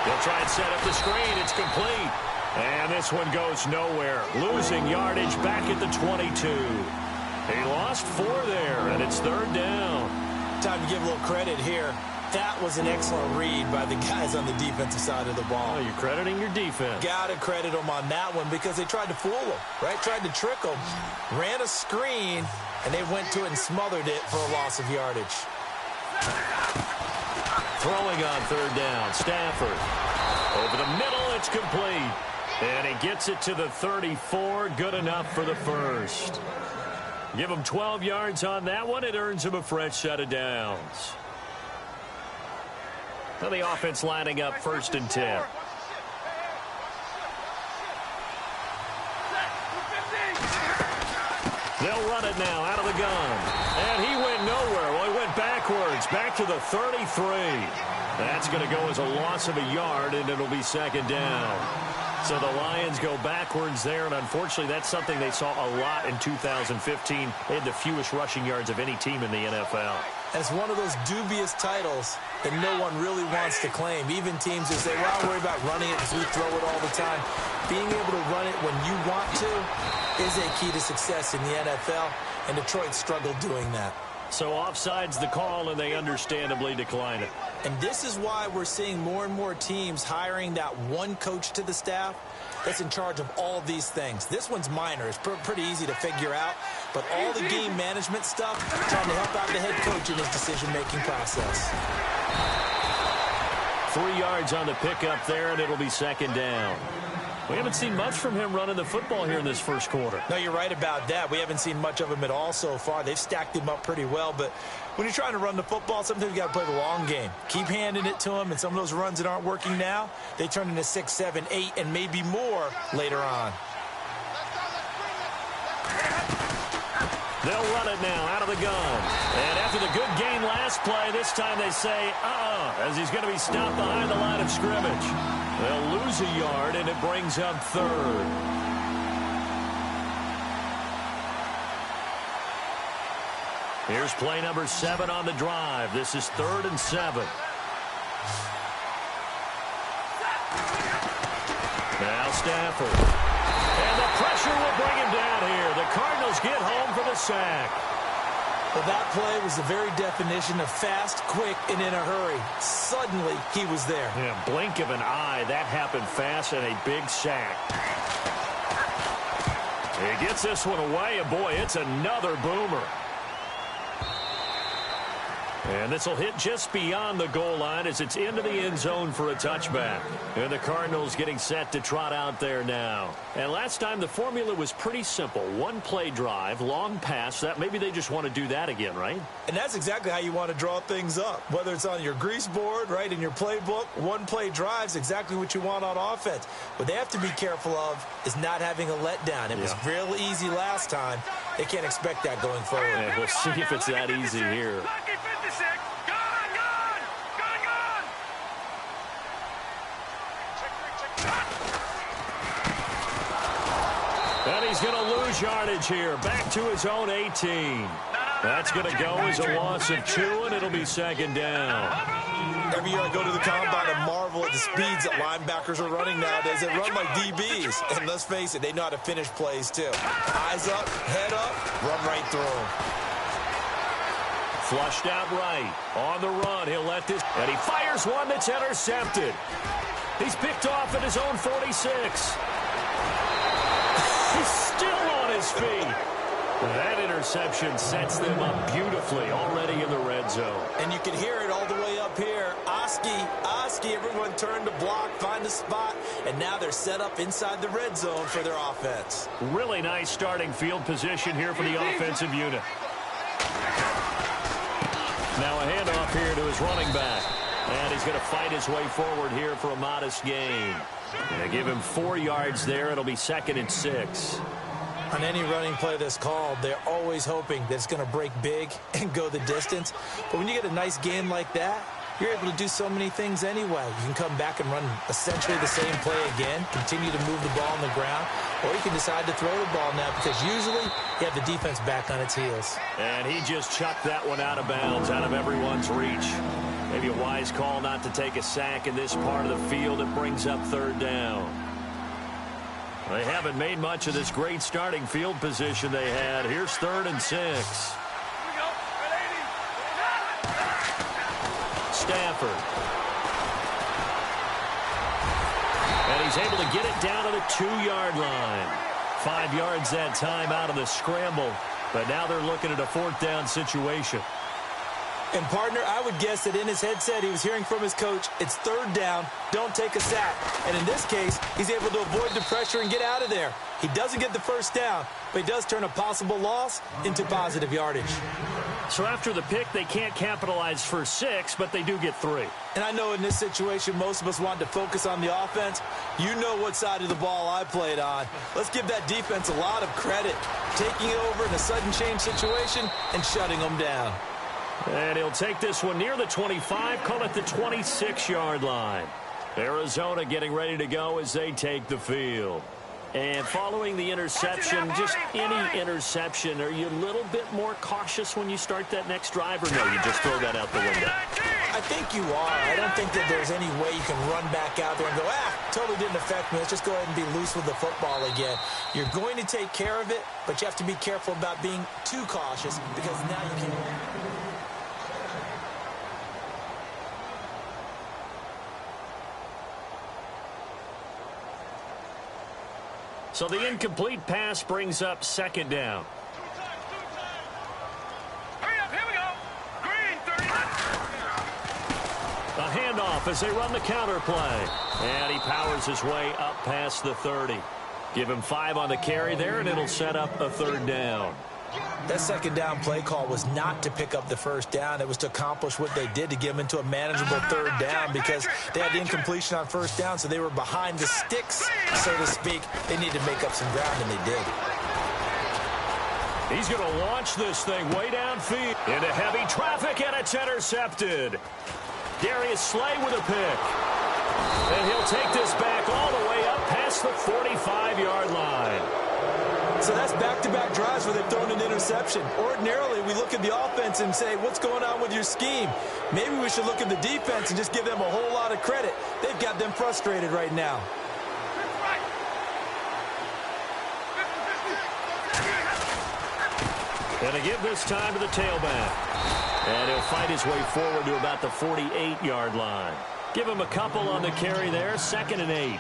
He'll try and set up the screen. It's complete. And this one goes nowhere. Losing yardage back at the 22. He lost 4 there, and it's 3rd down. Time to give a little credit here. That was an excellent read by the guys on the defensive side of the ball. Oh, you're crediting your defense. Got to credit them on that one because they tried to fool them, right? Tried to trick them. Ran a screen, and they went to it and smothered it for a loss of yardage. Throwing on 3rd down, Stafford. Over the middle, it's complete. And he gets it to the 34. Good enough for the first. Give him 12 yards on that one. It earns him a fresh set of downs. Now the offense lining up 1st and 10. They'll run it now out of the gun. And he went nowhere. Well, he went backwards, back to the 33. That's going to go as a loss of a yard, and it'll be 2nd down. So the Lions go backwards there, and unfortunately that's something they saw a lot in 2015. They had the fewest rushing yards of any team in the NFL. And it's one of those dubious titles that no one really wants to claim. Even teams who say, well, I'll worry about running it because we throw it all the time. Being able to run it when you want to is a key to success in the NFL, and Detroit struggled doing that. So offside's the call, and they understandably decline it. And this is why we're seeing more and more teams hiring that one coach to the staff that's in charge of all these things. This one's minor. It's pretty easy to figure out. But all the game management stuff, trying to help out the head coach in his decision-making process. 3 yards on the pickup there, and it'll be 2nd down. We haven't seen much from him running the football here in this first quarter. No, you're right about that. We haven't seen much of him at all so far. They've stacked him up pretty well, but when you're trying to run the football, sometimes you got to play the long game. Keep handing it to him, and some of those runs that aren't working now, they turn into 6, 7, 8, and maybe more later on. They'll run it now out of the gun. And after the good gain last play, this time they say, as he's going to be stopped behind the line of scrimmage. They'll lose a yard, and it brings up 3rd. Here's play number 7 on the drive. This is 3rd and 7. Now Stafford. And the pressure will bring him down here. The Cardinals get home for the sack. Well, that play was the very definition of fast, quick, and in a hurry. Suddenly, he was there. Yeah, blink of an eye. That happened fast, and a big sack. He gets this one away, and boy, it's another boomer. And this will hit just beyond the goal line as it's into the end zone for a touchback. And the Cardinals getting set to trot out there now. And last time the formula was pretty simple. One play drive, long pass. That maybe they just want to do that again, right? And that's exactly how you want to draw things up. Whether it's on your grease board, right, in your playbook, one play drive's exactly what you want on offense. What they have to be careful of is not having a letdown. It was real easy last time. They can't expect that going forward. Yeah, we'll see if it's that easy here. And he's going to lose yardage here. Back to his own 18. That's going to go as a loss of 2, and it'll be 2nd down. Every year I go to the combine and marvel at the speeds that linebackers are running nowadays. They run like DBs. And let's face it, they know how to finish plays too. Eyes up, head up, run right through them. Flushed out right. On the run, he'll let this. And he fires one that's intercepted. He's picked off at his own 46. He's still on his feet. That interception sets them up beautifully already in the red zone. And you can hear it all the way up here. Oski, everyone turned to block, find a spot, and now they're set up inside the red zone for their offense. Really nice starting field position here for the offensive unit. Now a handoff here to his running back. And he's going to fight his way forward here for a modest gain. They give him 4 yards there. It'll be 2nd and 6. On any running play that's called, they're always hoping that it's going to break big and go the distance. But when you get a nice game like that, you're able to do so many things anyway. You can come back and run essentially the same play again, continue to move the ball on the ground, or you can decide to throw the ball now because usually you have the defense back on its heels. And he just chucked that one out of bounds, out of everyone's reach. Maybe a wise call not to take a sack in this part of the field. It brings up 3rd down. They haven't made much of this great starting field position they had. Here's 3rd and 6. Stafford. And he's able to get it down to the 2-yard line. 5 yards that time out of the scramble. But now they're looking at a 4th down situation. And, partner, I would guess that in his headset he was hearing from his coach, it's third down, don't take a sack. And in this case, he's able to avoid the pressure and get out of there. He doesn't get the first down, but he does turn a possible loss into positive yardage. So after the pick, they can't capitalize for 6, but they do get 3. And I know in this situation, most of us want to focus on the offense. You know what side of the ball I played on. Let's give that defense a lot of credit, taking it over in a sudden change situation and shutting them down. And he'll take this one near the 25, call it the 26-yard line. Arizona getting ready to go as they take the field. And following the interception, just any interception, are you a little bit more cautious when you start that next drive, or no, you just throw that out the window? I think you are. I don't think that there's any way you can run back out there and go, totally didn't affect me. Let's just go ahead and be loose with the football again. You're going to take care of it, but you have to be careful about being too cautious because now you can... So the incomplete pass brings up second down. Hurry up, here we go. Green, 30. A handoff as they run the counter play. And he powers his way up past the 30. Give him 5 on the carry there, and it'll set up a third down. That second down play call was not to pick up the first down. It was to accomplish what they did, to get them into a manageable third down, because they had the incompletion on first down, so they were behind the sticks, so to speak. They needed to make up some ground, and they did. He's going to launch this thing way downfield into heavy traffic, and it's intercepted. Darius Slay with a pick. And he'll take this back all the way up past the 45-yard line. So that's back-to-back drives where they've thrown an interception. Ordinarily, we look at the offense and say, what's going on with your scheme? Maybe we should look at the defense and just give them a whole lot of credit. They've got them frustrated right now. And to give this time to the tailback. And he'll fight his way forward to about the 48-yard line. Give him a couple on the carry there, 2nd and 8.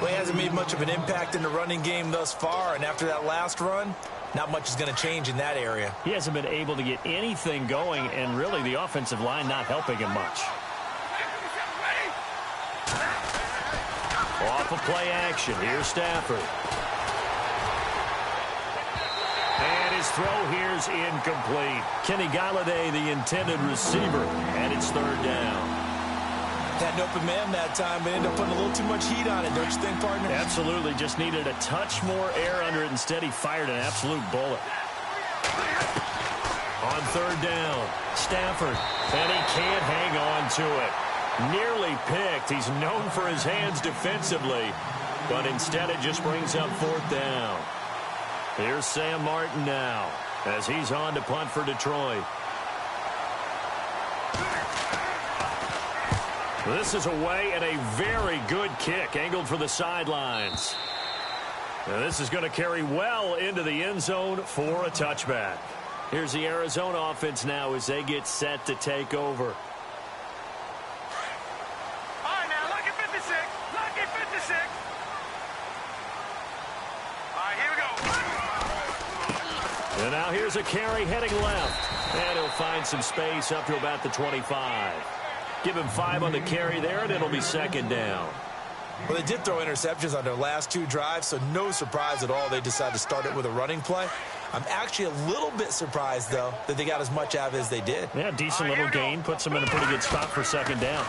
Well, he hasn't made much of an impact in the running game thus far, and after that last run, not much is going to change in that area. He hasn't been able to get anything going, and really the offensive line not helping him much. Off of play action, here's Stafford. And his throw here's incomplete. Kenny Galladay, the intended receiver, and it's third down. Had an open man that time, but ended up putting a little too much heat on it, don't you think, partner? Absolutely. Just needed a touch more air under it. Instead, he fired an absolute bullet. On third down, Stafford, and he can't hang on to it. Nearly picked. He's known for his hands defensively, but instead it just brings up fourth down. Here's Sam Martin now as he's on to punt for Detroit. This is away and a very good kick angled for the sidelines. Now this is going to carry well into the end zone for a touchback. Here's the Arizona offense now as they get set to take over. All right, now, lucky 56. Lucky 56. All right, here we go. And now here's a carry heading left. And he'll find some space up to about the 25. Give him 5 on the carry there, and it'll be second down. Well, they did throw interceptions on their last 2 drives, so no surprise at all they decided to start it with a running play. I'm actually a little bit surprised, though, that they got as much out of it as they did. Yeah, decent little gain. Puts them in a pretty good spot for second down.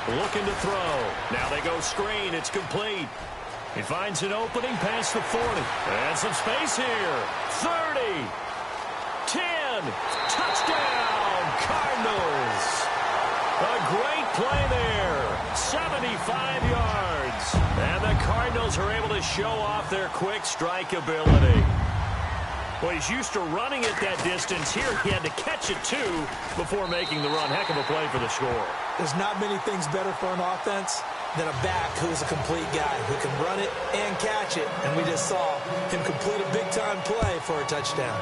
Looking to throw. Now they go screen. It's complete. He finds an opening past the 40. And some space here. 30. 10. Touchdown, Cardinals. A great play there. 75 yards. And the Cardinals are able to show off their quick strike ability. Well, he's used to running it that distance. Here he had to catch it, too, before making the run. Heck of a play for the score. There's not many things better for an offense than a back who's a complete guy who can run it and catch it. And we just saw him complete a big-time play for a touchdown.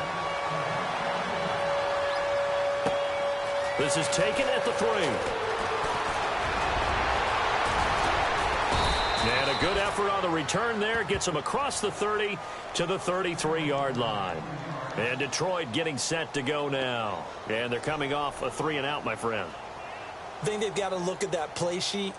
This is taken at the 3. And a good effort on the return there. Gets him across the 30 to the 33-yard line. And Detroit getting set to go now. And they're coming off a 3-and-out, my friend. I think they've got to look at that play sheet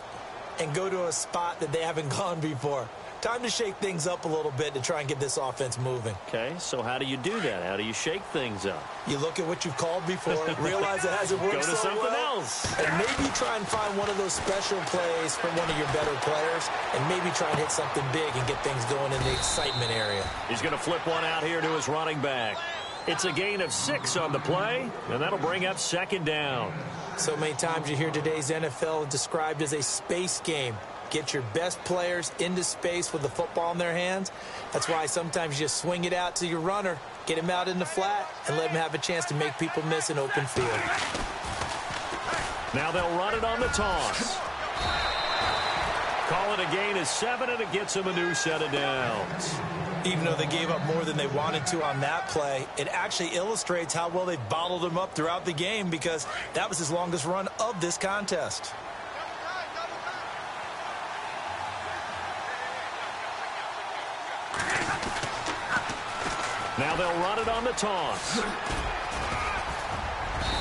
and go to a spot that they haven't gone before. Time to shake things up a little bit to try and get this offense moving. Okay, so how do you do that? How do you shake things up? You look at what you've called before, realize it hasn't worked so well. Go to something else. And maybe try and find one of those special plays from one of your better players, and maybe try and hit something big and get things going in the excitement area. He's going to flip one out here to his running back. It's a gain of 6 on the play, and that'll bring up 2nd down. So many times you hear today's NFL described as a space game. Get your best players into space with the football in their hands. That's why sometimes you just swing it out to your runner, get him out in the flat, and let him have a chance to make people miss an open field. Now they'll run it on the toss. Call it a gain of 7, and it gets him a new set of downs. Even though they gave up more than they wanted to on that play, it actually illustrates how well they bottled him up throughout the game, because that was his longest run of this contest. Now they'll run it on the toss.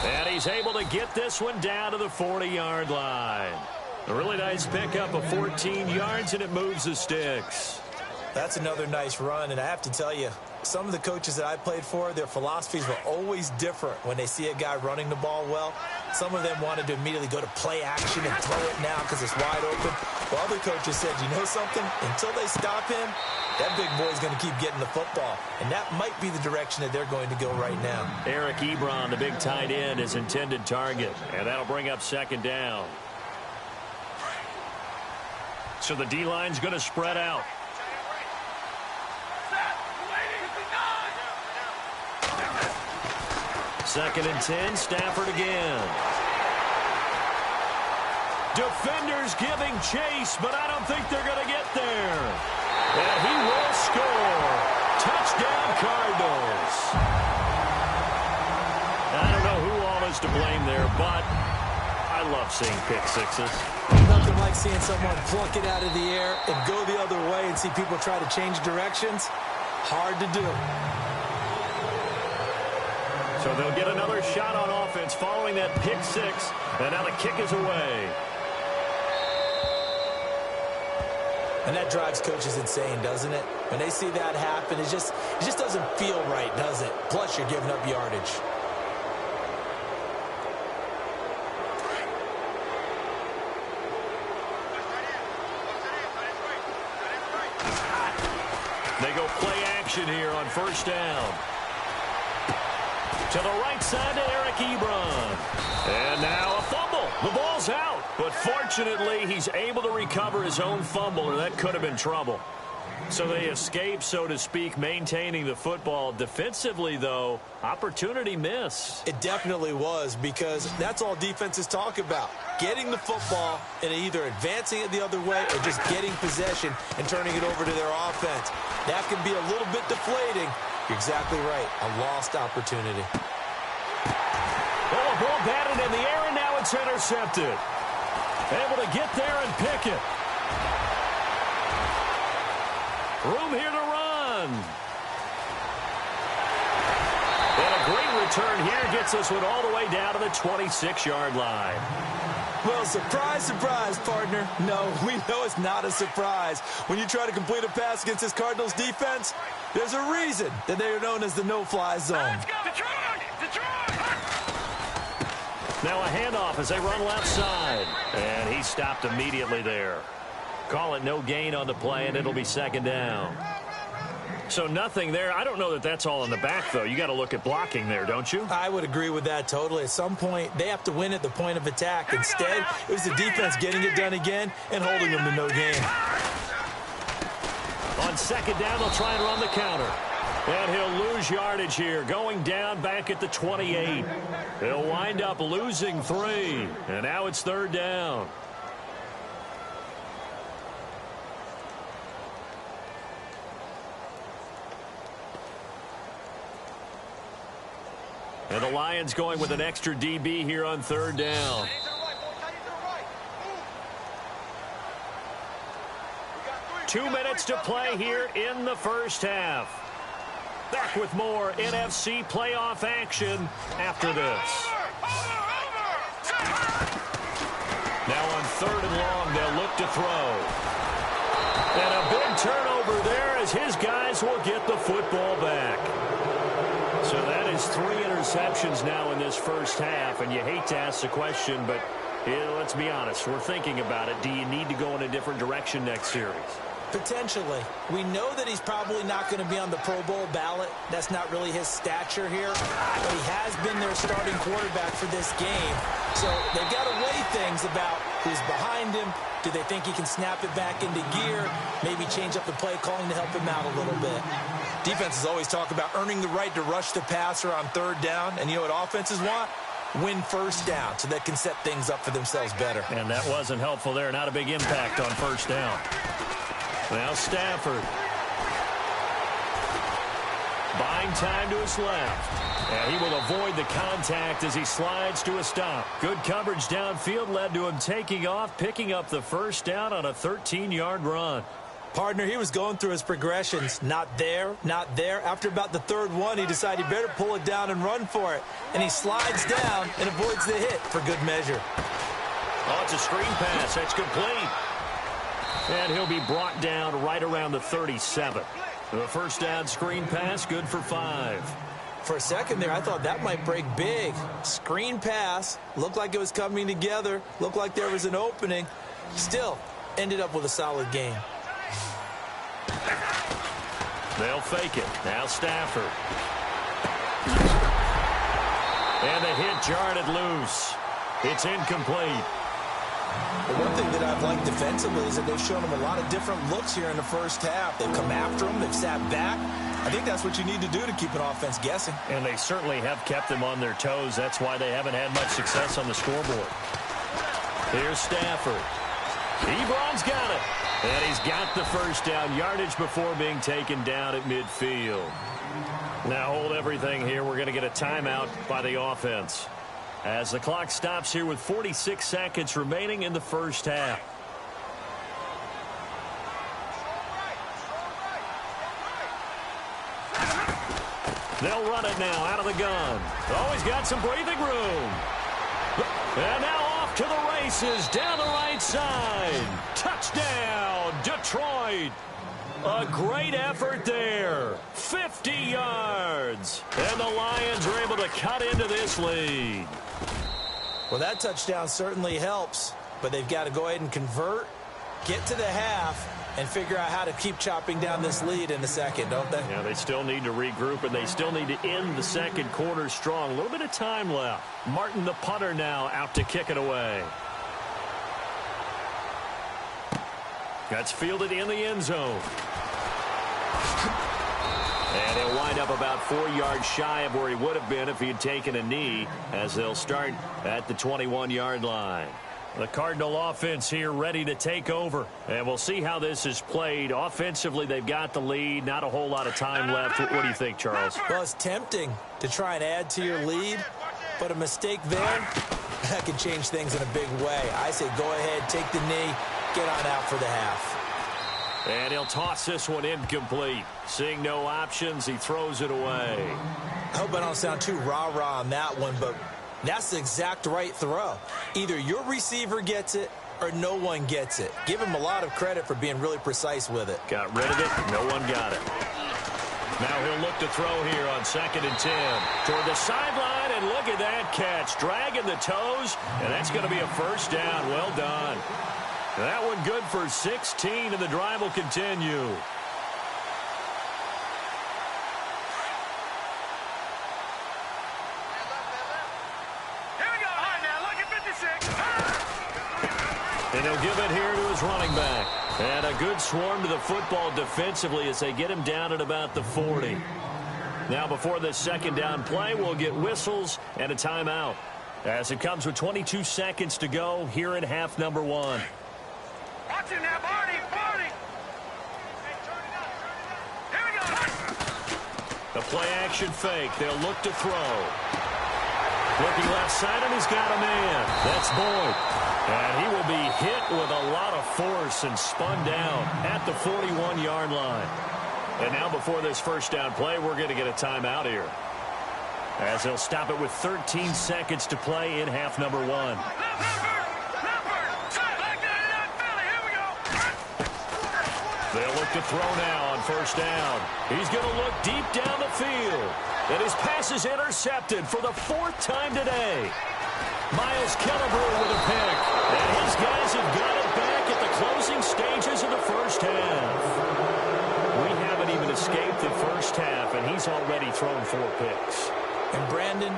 And he's able to get this one down to the 40-yard line. A really nice pickup of 14 yards, and it moves the sticks. That's another nice run, and I have to tell you, some of the coaches that I played for, their philosophies were always different when they see a guy running the ball well. Some of them wanted to immediately go to play action and throw it now because it's wide open. While other coaches said, you know something? Until they stop him, that big boy's going to keep getting the football. And that might be the direction that they're going to go right now. Eric Ebron, the big tight end, is intended target. And that'll bring up 2nd down. So the D-line's going to spread out. Second and 10, Stafford again. Defenders giving chase, but I don't think they're going to get there. And he will score. Touchdown, Cardinals. I don't know who all is to blame there, but I love seeing pick sixes. Nothing like seeing someone pluck it out of the air and go the other way and see people try to change directions. Hard to do. So they'll get another shot on offense following that pick 6, and now the kick is away. And that drives coaches insane, doesn't it? When they see that happen, it just doesn't feel right, does it? Plus, you're giving up yardage. They go play action here on 1st down. To the right side to Eric Ebron. And now a fumble. The ball's out. But fortunately, he's able to recover his own fumble, or that could have been trouble. So they escape, so to speak, maintaining the football. Defensively, though, opportunity miss. It definitely was, because that's all defenses talk about. Getting the football and either advancing it the other way or just getting possession and turning it over to their offense. That can be a little bit deflating. You're exactly right. A lost opportunity. Oh, a ball batted in the air, and now it's intercepted. Able to get there and pick it. Room here to run. And a great return here gets this one all the way down to the 26-yard line. Well, surprise, surprise, partner. No, we know it's not a surprise. When you try to complete a pass against this Cardinals defense, there's a reason that they are known as the no-fly zone. Let's go, Detroit! Detroit! Now a handoff as they run left side. And he stopped immediately there. Call it no gain on the play, and it'll be 2nd down. So nothing there. I don't know that that's all in the back, though. You got to look at blocking there, don't you? I would agree with that totally. At some point, they have to win at the point of attack. Instead, it was the defense getting it done again and holding them to no gain. On 2nd down, they'll try and run the counter. And he'll lose yardage here, going down back at the 28. He'll wind up losing 3. And now it's 3rd down. And the Lions going with an extra DB here on 3rd down. 2 minutes to play here in the first half. Back with more NFC playoff action after this. Now on 3rd and long, they'll look to throw. And a big turnover there as his guys will get the football back. So that is 3 interceptions now in this first half, and you hate to ask the question, but let's be honest, we're thinking about it. Do you need to go in a different direction next series? Potentially. We know that he's probably not going to be on the Pro Bowl ballot. That's not really his stature here. But he has been their starting quarterback for this game. So they've got to weigh things about who's behind him. Do they think he can snap it back into gear? Maybe change up the play calling to help him out a little bit. Defenses always talk about earning the right to rush the passer on 3rd down. And you know what offenses want? Win 1st down so they can set things up for themselves better. And that wasn't helpful there. Not a big impact on 1st down. Now Stafford. Buying time to his left. And he will avoid the contact as he slides to a stop. Good coverage downfield led to him taking off, picking up the 1st down on a 13-yard run. Partner, he was going through his progressions. Not there, not there. After about the 3rd one, he decided he better pull it down and run for it. And he slides down and avoids the hit for good measure. Oh, it's a screen pass. That's complete. And he'll be brought down right around the 37. The 1st down screen pass, good for 5. For a second there, I thought that might break big. Screen pass, looked like it was coming together, looked like there was an opening. Still, ended up with a solid game. They'll fake it. Now Stafford. And the hit jarred loose. It's incomplete. The one thing that I've liked defensively is that they've shown him a lot of different looks here in the first half. They've come after him. They've sat back. I think that's what you need to do to keep an offense guessing. And they certainly have kept them on their toes. That's why they haven't had much success on the scoreboard. Here's Stafford. Ebron's got it. And he's got the 1st down yardage before being taken down at midfield. Now hold everything here. We're going to get a timeout by the offense as the clock stops here with 46 seconds remaining in the first half. They'll run it now out of the gun. Oh, he's got some breathing room. And now off to the races down the right side. Touchdown, Detroit. A great effort there. 50 yards. And the Lions are able to cut into this lead. Well, that touchdown certainly helps, but they've got to go ahead and convert, get to the half, and figure out how to keep chopping down this lead in the second, don't they? Yeah, they still need to regroup, and they still need to end the second quarter strong. A little bit of time left. Martin, the punter, now out to kick it away. That's fielded in the end zone. And he'll wind up about 4 yards shy of where he would have been if he had taken a knee, as they'll start at the 21-yard line. The Cardinal offense here ready to take over. And we'll see how this is played. Offensively, they've got the lead. Not a whole lot of time left. What do you think, Charles? Well, it's tempting to try and add to your lead, but a mistake there, that can change things in a big way. I say go ahead, take the knee, get on out for the half. And he'll toss this one incomplete. Seeing no options, he throws it away. I hope I don't sound too rah-rah on that one, but that's the exact right throw. Either your receiver gets it or no one gets it. Give him a lot of credit for being really precise with it. Got rid of it. No one got it. Now he'll look to throw here on 2nd and 10. Toward the sideline, and look at that catch. Dragging the toes, and that's going to be a 1st down. Well done. That one good for 16, and the drive will continue. And he'll give it here to his running back. And a good swarm to the football defensively as they get him down at about the 40. Now before this 2nd down play, we'll get whistles and a timeout, as it comes with 22 seconds to go here in half number 1. Watch him now, Barney! Here we go! 'The play-action fake. They'll look to throw. And he'll get it here to his running back. And a good swarm to the football defensively as they get him down at about the 40. Now before this 2nd down play, we'll get whistles and a timeout, as it comes with 22 seconds to go here in half number 1. Watch him now, Barney! Looking left side, and he's got a man. That's Boyd. And he will be hit with a lot of force and spun down at the 41-yard line. And now before this first down play, we're going to get a timeout here, as he'll stop it with 13 seconds to play in half number 1. They'll look to throw now on first down. He's going to look deep down the field. And his pass is intercepted for the 4th time today. Miles Killebrew with a pick. And his guys have got it back at the closing stages of the first half. We haven't even escaped the first half, and he's already thrown 4 picks. And Brandon,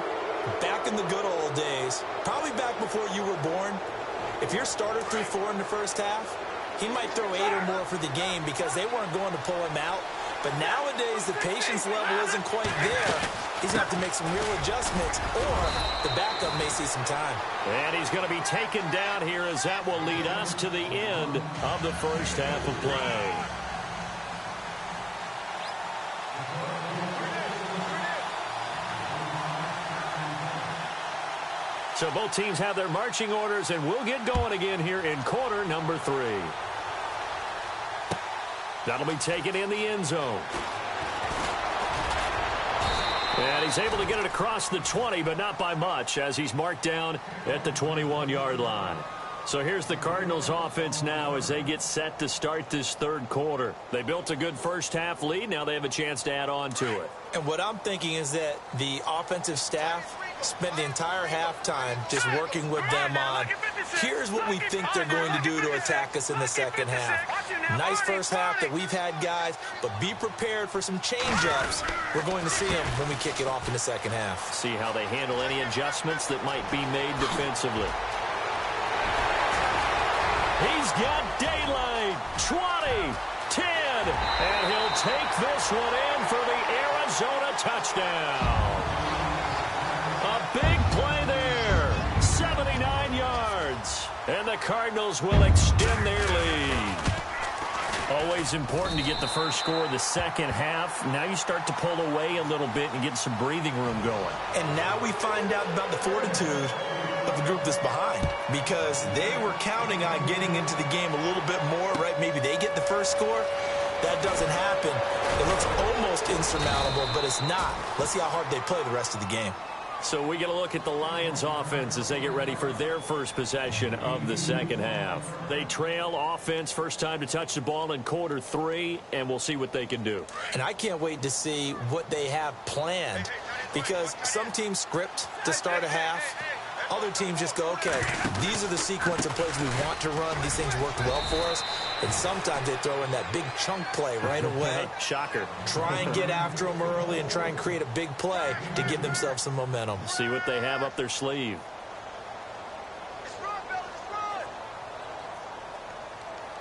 back in the good old days, probably back before you were born, if your starter threw 4 in the first half, he might throw 8 or more for the game because they weren't going to pull him out. But nowadays, the patience level isn't quite there. He's going to have to make some real adjustments, or the backup may see some time. And he's going to be taken down here, as that will lead us to the end of the first half of play. So both teams have their marching orders, and we'll get going again here in quarter number 3. That'll be taken in the end zone. And he's able to get it across the 20, but not by much, as he's marked down at the 21-yard line. So here's the Cardinals offense now as they get set to start this third quarter. They built a good first half lead. Now they have a chance to add on to it. And what I'm thinking is that the offensive staff spent the entire halftime just working with them on, here's what we think they're going to do to attack us in the second half. Nice first half that we've had, guys, but be prepared for some change-ups. We're going to see them when we kick it off in the second half. See how they handle any adjustments that might be made defensively. He's got daylight. 20, 10, and he'll take this one in for the Arizona touchdown. A big play there. 79 yards. And the Cardinals will extend their lead. Always important to get the first score of the second half. Now you start to pull away a little bit and get some breathing room going. And now we find out about the fortitude of the group that's behind, because they were counting on getting into the game a little bit more, right? Maybe they get the first score. That doesn't happen. It looks almost insurmountable, but it's not. Let's see how hard they play the rest of the game. So we get a look at the Lions offense as they get ready for their first possession of the second half. They trail offense, first time to touch the ball in quarter 3, and we'll see what they can do. And I can't wait to see what they have planned, because some teams script to start a half. Other teams just go, okay, these are the sequence of plays we want to run. These things worked well for us. And sometimes they throw in that big chunk play right away. Shocker. Try and get after them early and try and create a big play to give themselves some momentum. See what they have up their sleeve.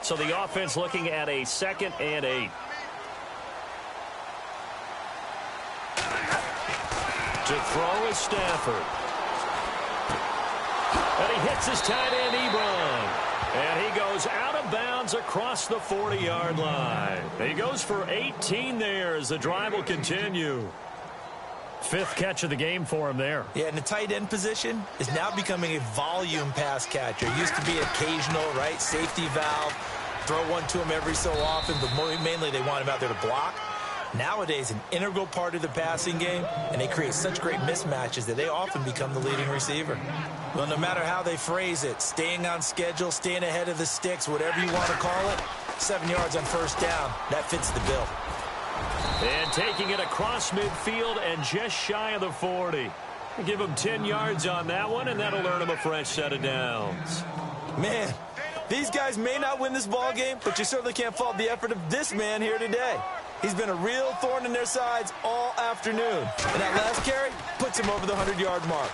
So the offense looking at a 2nd and 8. To throw is Stafford. And he hits his tight end, Ebron. And he goes out of bounds across the 40-yard line. He goes for 18 there as the drive will continue. 5th catch of the game for him there. Yeah, and the tight end position is now becoming a volume pass catcher. It used to be occasional, right? Safety valve. Throw one to him every so often, but mainly they want him out there to block. Nowadays, an integral part of the passing game, and they create such great mismatches that they often become the leading receiver. Well, no matter how they phrase it, staying on schedule, staying ahead of the sticks, whatever you want to call it, 7 yards on first down, that fits the bill. And taking it across midfield and just shy of the 40. Give him 10 yards on that one, and that'll earn him a fresh set of downs. Man, these guys may not win this ball game, but you certainly can't fault the effort of this man here today. He's been a real thorn in their sides all afternoon. And that last carry puts him over the 100-yard mark.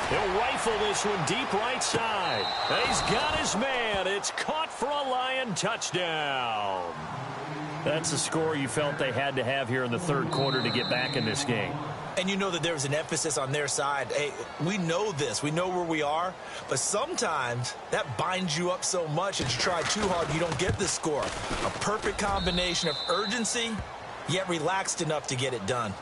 He'll rifle this one deep right side. And he's got his man. It's caught for a Lion touchdown. That's the score you felt they had to have here in the third quarter to get back in this game. And you know that there was an emphasis on their side. Hey, we know this. We know where we are. But sometimes that binds you up so much that you try too hard, you don't get the score. A perfect combination of urgency, yet relaxed enough to get it done.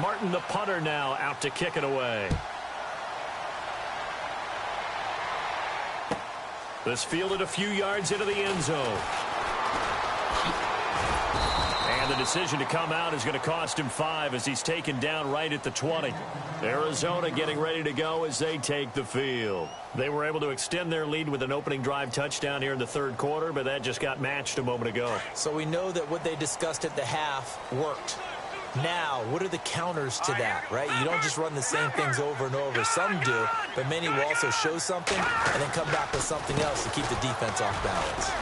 Martin, the punter, now out to kick it away. This fielded a few yards into the end zone. And the decision to come out is going to cost him 5 as he's taken down right at the 20. Arizona getting ready to go as they take the field. They were able to extend their lead with an opening drive touchdown here in the third quarter, but that just got matched a moment ago. So we know that what they discussed at the half worked. Now, what are the counters to that, right? You don't just run the same things over and over. Some do, but many will also show something and then come back with something else to keep the defense off balance.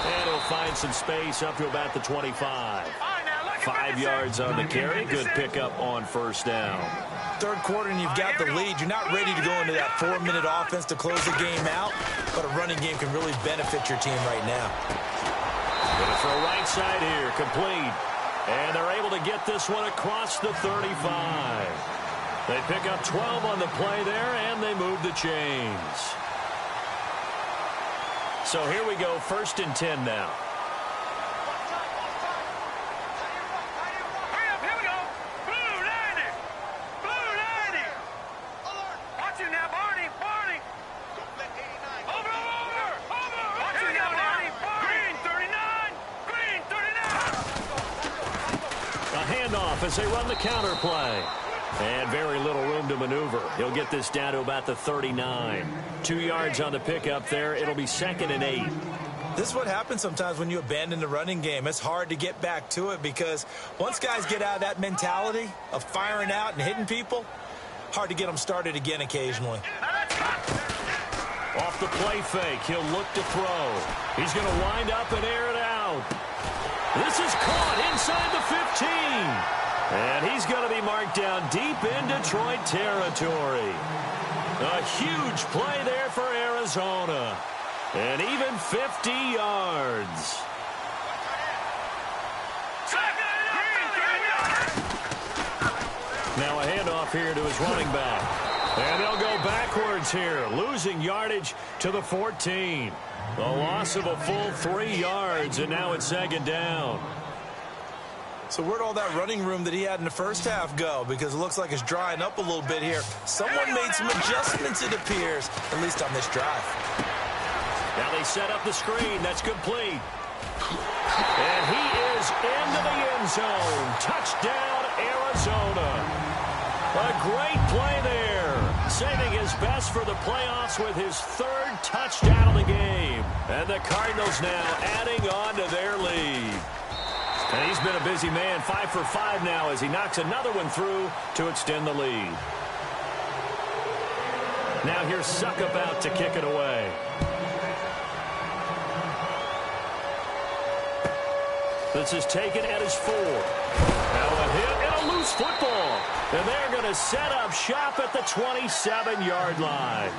And he'll find some space up to about the 25. 5 yards on the carry. Good pickup on first down. Third quarter and you've got the lead. You're not ready to go into that 4-minute offense to close the game out, but a running game can really benefit your team right now. Gonna throw right side here, complete. And they're able to get this one across the 35. They pick up 12 on the play there, and they move the chains. So here we go, 1st and 10 now. As they run the counter play. And very little room to maneuver. He'll get this down to about the 39. 2 yards on the pickup there. It'll be 2nd and 8. This is what happens sometimes when you abandon the running game. It's hard to get back to it because once guys get out of that mentality of firing out and hitting people, hard to get them started again occasionally. Off the play fake, he'll look to throw. He's going to wind up and air it out. This is caught inside the 15. And he's going to be marked down deep in Detroit territory. A huge play there for Arizona. And even 50 yards. Now a handoff here to his running back. And they'll go backwards here, losing yardage to the 14. A loss of a full 3 yards, and now it's 2nd down. So where'd all that running room that he had in the first half go? Because it looks like it's drying up a little bit here. Someone made some adjustments, it appears, at least on this drive. Now they set up the screen. That's complete. And he is into the end zone. Touchdown, Arizona. A great play there. Saving his best for the playoffs with his 3rd touchdown of the game. And the Cardinals now adding on to their lead. And he's been a busy man, 5 for 5 now as he knocks another one through to extend the lead. Now here's Suckup out to kick it away. This is taken at his 4. Now a hit and a loose football. And they're going to set up shop at the 27-yard line.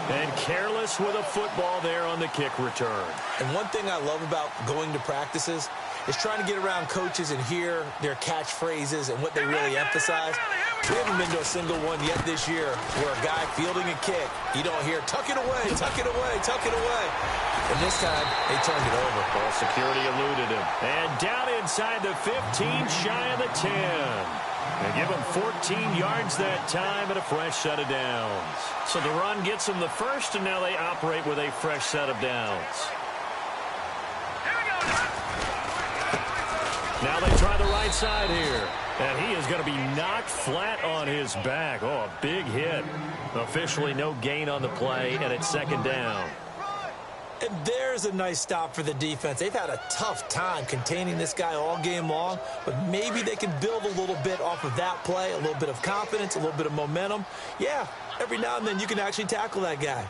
And careless with a football there on the kick return. And one thing I love about going to practices is trying to get around coaches and hear their catchphrases and what they really emphasize. We haven't been to a single one yet this year where a guy fielding a kick, you don't hear, tuck it away, tuck it away, tuck it away. And this time, they turned it over. Ball security eluded him. And down inside the 15, shy of the 10. They give him 14 yards that time and a fresh set of downs. So the run gets them the first, and now they operate with a fresh set of downs. Now they try the right side here. And he is going to be knocked flat on his back. Oh, a big hit. Officially no gain on the play, and it's 2nd down. And there's a nice stop for the defense. They've had a tough time containing this guy all game long, but maybe they can build a little bit off of that play, a little bit of confidence, a little bit of momentum. Yeah, every now and then you can actually tackle that guy.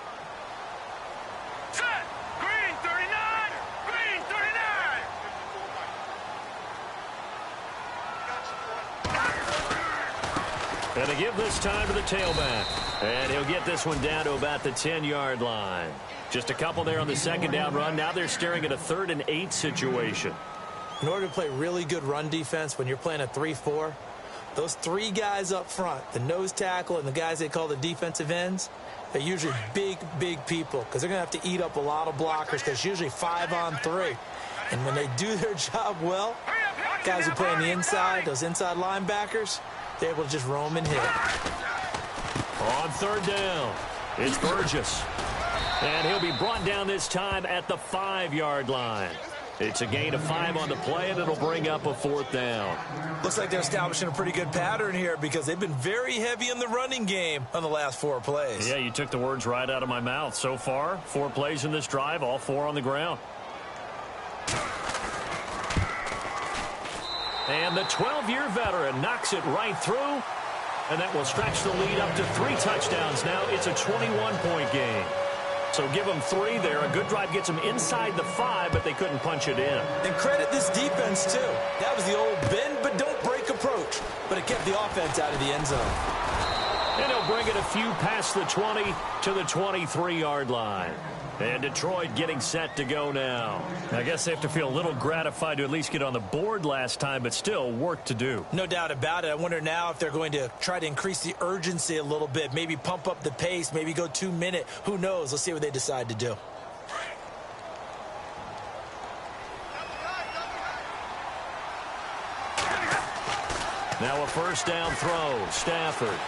Set! Green 39! Green 39! And they give this time to the tailback. And he'll get this one down to about the 10-yard line. Just a couple there on the 2nd down run. Now they're staring at a 3rd and 8 situation. In order to play really good run defense when you're playing a 3-4, those 3 guys up front, the nose tackle and the guys they call the defensive ends, they're usually big, big people because they're going to have to eat up a lot of blockers because it's usually 5 on 3. And when they do their job well, Guys who play on the inside, those inside linebackers, they're able to just roam and hit. On third down, it's Burgess. And he'll be brought down this time at the 5-yard line. It's a gain of 5 on the play, and it'll bring up a 4th down. Looks like they're establishing a pretty good pattern here because they've been very heavy in the running game on the last 4 plays. Yeah, you took the words right out of my mouth. So far, 4 plays in this drive, all 4 on the ground. And the 12-year veteran knocks it right through, and that will stretch the lead up to 3 touchdowns. Now it's a 21-point game. So give them 3 there. A good drive gets them inside the 5, but they couldn't punch it in. And credit this defense, too. That was the old bend but don't break approach, but it kept the offense out of the end zone. And he'll bring it a few past the 20 to the 23-yard line. And Detroit getting set to go now. I guess they have to feel a little gratified to at least get on the board last time, but still work to do. No doubt about it. I wonder now if they're going to try to increase the urgency a little bit, maybe pump up the pace, maybe go 2-minute. Who knows? Let's see what they decide to do. Now a first down throw. Stafford.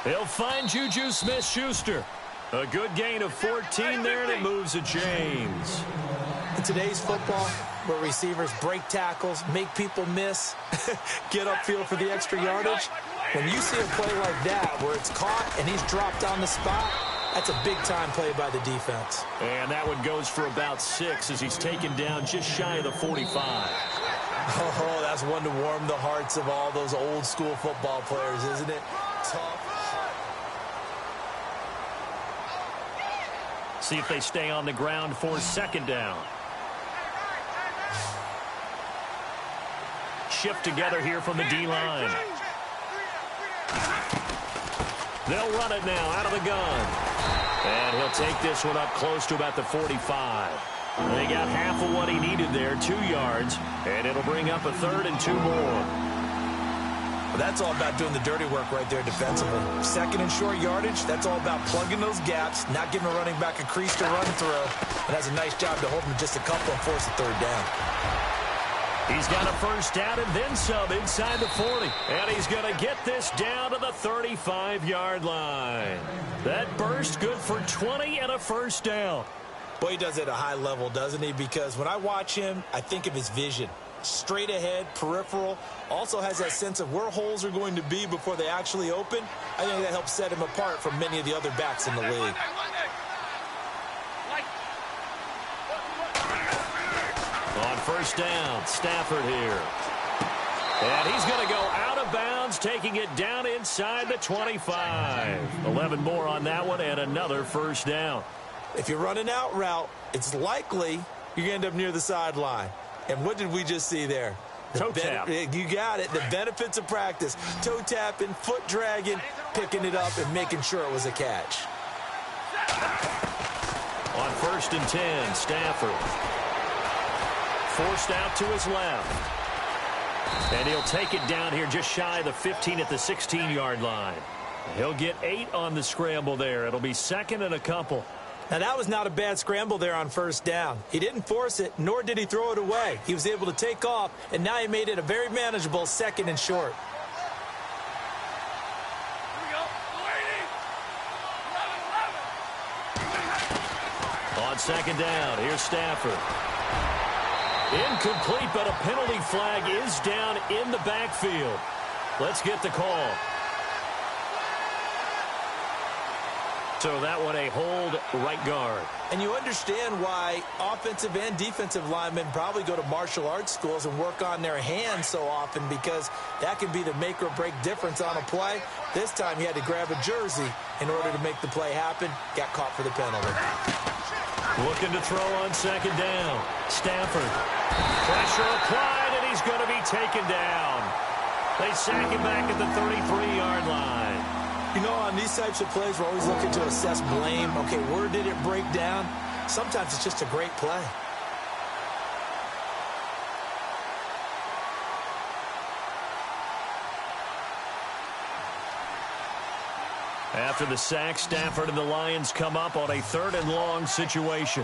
He'll find Juju Smith-Schuster. A good gain of 14 there, and it moves to James. In today's football, where receivers break tackles, make people miss, get upfield for the extra yardage, when you see a play like that where it's caught and he's dropped on the spot, that's a big-time play by the defense. And that one goes for about 6 as he's taken down just shy of the 45. Oh, that's one to warm the hearts of all those old-school football players, isn't it? Tough. See if they stay on the ground for second down. Shift together here from the D-line. They'll run it now out of the gun. And he'll take this one up close to about the 45. They got half of what he needed there, 2 yards. And it'll bring up a 3rd and 2 more. Well, that's all about doing the dirty work right there defensively. Second and short yardage, that's all about plugging those gaps, not giving a running back a crease to run through. And that's a nice job to hold him just a couple and force a 3rd down. He's got a first down and then some inside the 40. And he's going to get this down to the 35-yard line. That burst good for 20 and a first down. Boy, he does it at a high level, doesn't he? Because when I watch him, I think of his vision. Straight ahead, peripheral, also has that sense of where holes are going to be before they actually open. I think that helps set him apart from many of the other backs in the league. On first down, Stafford here. And he's going to go out of bounds, taking it down inside the 25. 11 more on that one and another first down. If you run an out route, it's likely you're going to end up near the sideline. And what did we just see there? Toe tap. You got it. The benefits of practice. Toe tapping, foot dragging, picking it up, and making sure it was a catch. On first and 10, Stafford. Forced out to his left. And he'll take it down here just shy of the 15 at the 16-yard line. He'll get 8 on the scramble there. It'll be 2nd and a couple. Now, that was not a bad scramble there on first down. He didn't force it, nor did he throw it away. He was able to take off, and now he made it a very manageable 2nd and short. On second down, here's Stafford. Incomplete, but a penalty flag is down in the backfield. Let's get the call. So that one a hold right guard. And you understand why offensive and defensive linemen probably go to martial arts schools and work on their hands so often, because that can be the make or break difference on a play. This time he had to grab a jersey in order to make the play happen. Got caught for the penalty. Looking to throw on second down. Stafford. Pressure applied, and he's going to be taken down. They sack him back at the 33-yard line. You know, on these types of plays, we're always looking to assess blame. Okay, where did it break down? Sometimes it's just a great play. After the sack, Stafford and the Lions come up on a 3rd and long situation.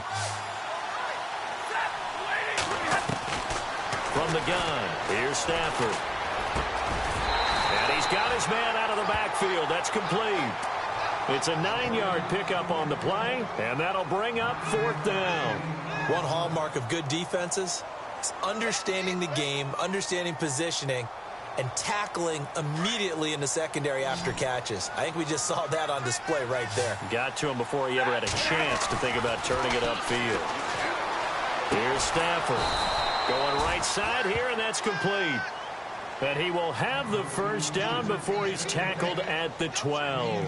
From the gun, here's Stafford. And he's got his man out of the backfield. That's complete. It's a 9-yard pickup on the play, and that'll bring up 4th down. One hallmark of good defenses is understanding the game, understanding positioning, and tackling immediately in the secondary after catches. I think we just saw that on display right there. Got to him before he ever had a chance to think about turning it upfield. Here's Stafford going right side here, and that's complete. And he will have the first down before he's tackled at the 12.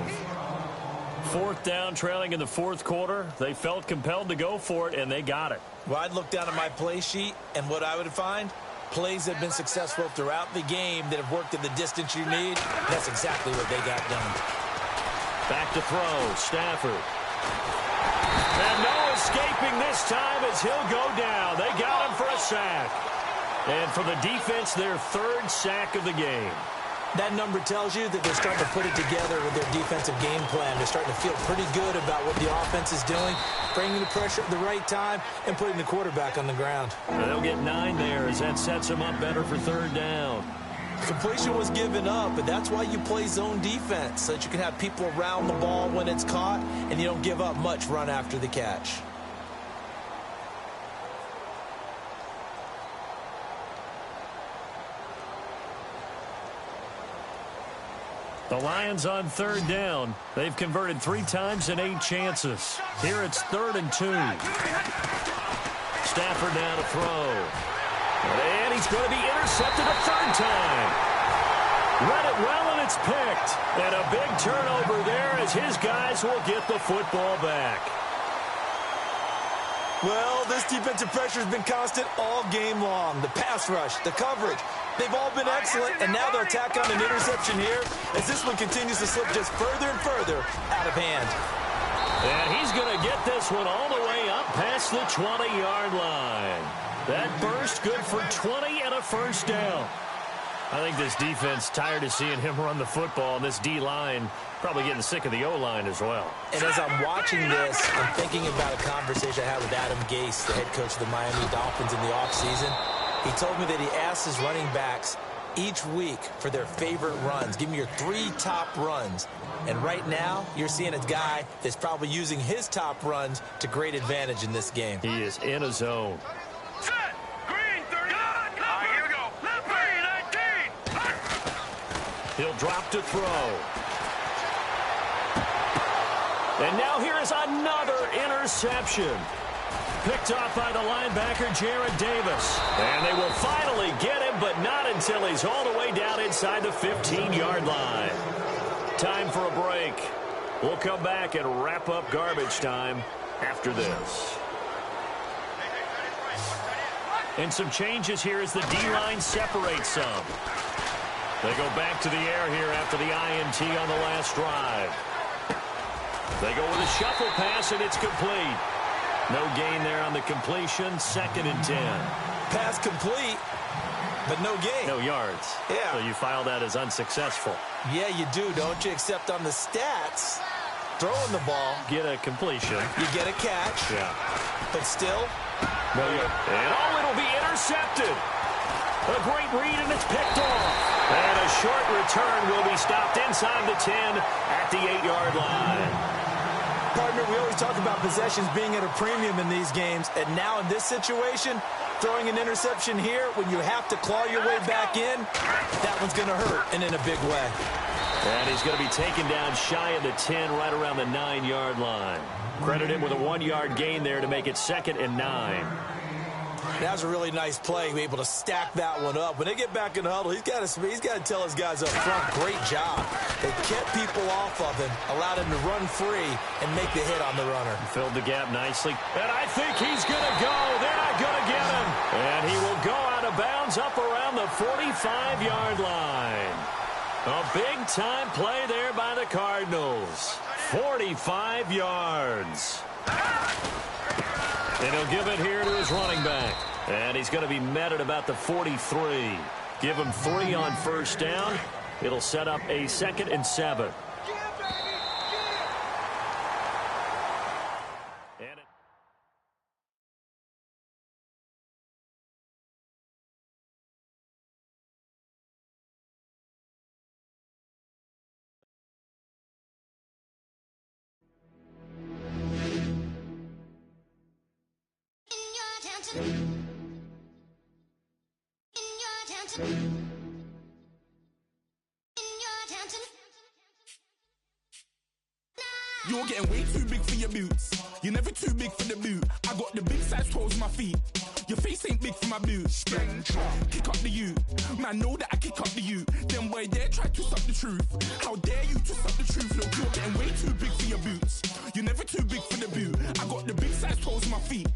4th down, trailing in the 4th quarter. They felt compelled to go for it, and they got it. Well, I'd look down at my play sheet, and what I would find, plays that have been successful throughout the game that have worked at the distance you need. That's exactly what they got done. Back to throw, Stafford. And no escaping this time as he'll go down. They got him for a sack. And for the defense, their 3rd sack of the game. That number tells you that they're starting to put it together with their defensive game plan. They're starting to feel pretty good about what the offense is doing, bringing the pressure at the right time, and putting the quarterback on the ground. And they'll get 9 there as that sets them up better for 3rd down. Completion was given up, but that's why you play zone defense, so that you can have people around the ball when it's caught, and you don't give up much run after the catch. The Lions on 3rd down. They've converted 3 times in 8 chances. Here it's 3rd and 2. Stafford now to throw. And he's going to be intercepted a 3rd time. Read it well, and it's picked. And a big turnover there as his guys will get the football back. Well, this defensive pressure has been constant all game long. The pass rush, the coverage, they've all been excellent, and now they'll tack on an interception here as this one continues to slip just further and further out of hand. And he's going to get this one all the way up past the 20-yard line. That burst good for 20 and a first down. I think this defense tired of seeing him run the football, and this D-line probably getting sick of the O-line as well. And as I'm watching this, I'm thinking about a conversation I had with Adam Gase, the head coach of the Miami Dolphins in the offseason. He told me that he asked his running backs each week for their favorite runs. Give me your 3 top runs. And right now, you're seeing a guy that's probably using his top runs to great advantage in this game. He is in a zone. Set! Green 30! Here we go! Green 19! He'll drop to throw. And now here is another interception. Picked off by the linebacker, Jared Davis. And they will finally get him, but not until he's all the way down inside the 15-yard line. Time for a break. We'll come back and wrap up garbage time after this. And some changes here as the D-line separates some. They go back to the air here after the INT on the last drive. They go with a shuffle pass, and it's complete. No gain there on the completion. 2nd and 10. Pass complete, but no gain. No yards. Yeah. So you file that as unsuccessful. Yeah, you do, don't you? Except on the stats, throwing the ball. Get a completion. You get a catch. Yeah. But still. No yard. And it'll be intercepted. A great read, and it's picked off. And a short return will be stopped inside the 10 at the 8-yard line. Partner, we always talk about possessions being at a premium in these games, and now in this situation, throwing an interception here when you have to claw your way back in, that one's going to hurt, and in a big way. And he's going to be taken down shy of the 10, right around the 9-yard line. Credit him with a 1-yard gain there to make it 2nd and 9. That was a really nice play, be able to stack that one up. When they get back in the huddle, he's got to tell his guys up front, great job. They kept people off of him, allowed him to run free, and make the hit on the runner. Filled the gap nicely. And I think he's going to go. They're not going to get him. And he will go out of bounds up around the 45-yard line. A big-time play there by the Cardinals. 45 yards. And he'll give it here to his running back. And he's going to be met at about the 43. Give him 3 on first down. It'll set up a 2nd and 7. You're getting way too big for your boots. You're never too big for the boot. I got the big size toes on my feet. Your face ain't big for my boots. Kick up the you. Man, know that I kick up the you. Them boy dare try to suck the truth. How dare you to suck the truth? Look, you're getting way too big for your boots. You're never too big for the boot. I got the big size toes on my feet.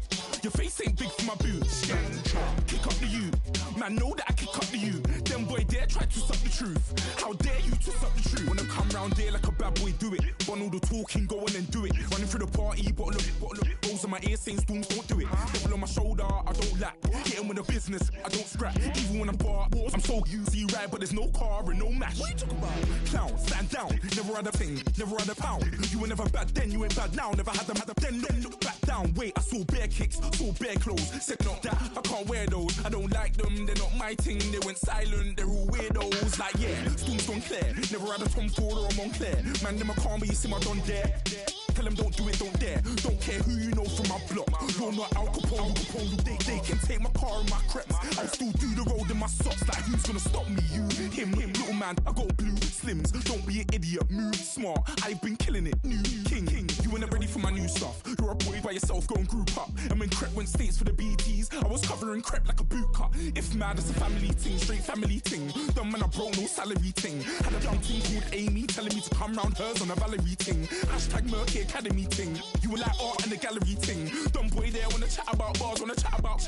Your face ain't big for my boots. Kick up the you. Man, know that I kick up the you. Them boy dare try to suck the truth. How dare you to suck the truth? Wanna come round there like a bad boy, do it. Want all the talking, go on and do it. Running through the party, bottle of rolls on my ear saying storms, don't do it. Double on my shoulder, I don't lack. Getting with the business, I don't scrap. Even when I'm bar, I'm so easy right, but there's no car and no match. What you talking about? Clown, stand down. Never had a thing, never had a pound. You were never bad then, you ain't bad now. Never had them, then look back down. Wait, I saw bare kicks, saw bare clothes. Said not that, I can't wear those. I don't like them, they're not my thing. They went silent, they're all weirdos. Like yeah, storms gone clear. Never had a Tom Ford or a Montclair. Man, them I can't, but you see my don there. Tell them don't do it, don't dare. Don't care who you know from my block. You're not Al Capone. They can take my car and my creps. I'll still do the road in my socks. Like who's gonna stop me? You, him, little man. I got blue slims. Don't be an idiot. Move smart. I've been killing it. New king. You ain't ready for my new stuff. You're a boy by yourself. Go and group up. And when Crep went states for the BTs, I was covering Crep like a boot cut. If mad, it's a family thing. Straight family thing. Dumb man, I broke no salary thing. Had a young thing called Amy telling me to come round hers on a Valerie thing. Hashtag Murky Academy thing. You were like art and the gallery thing. Dumb boy there wanna chat about bars, wanna chat about.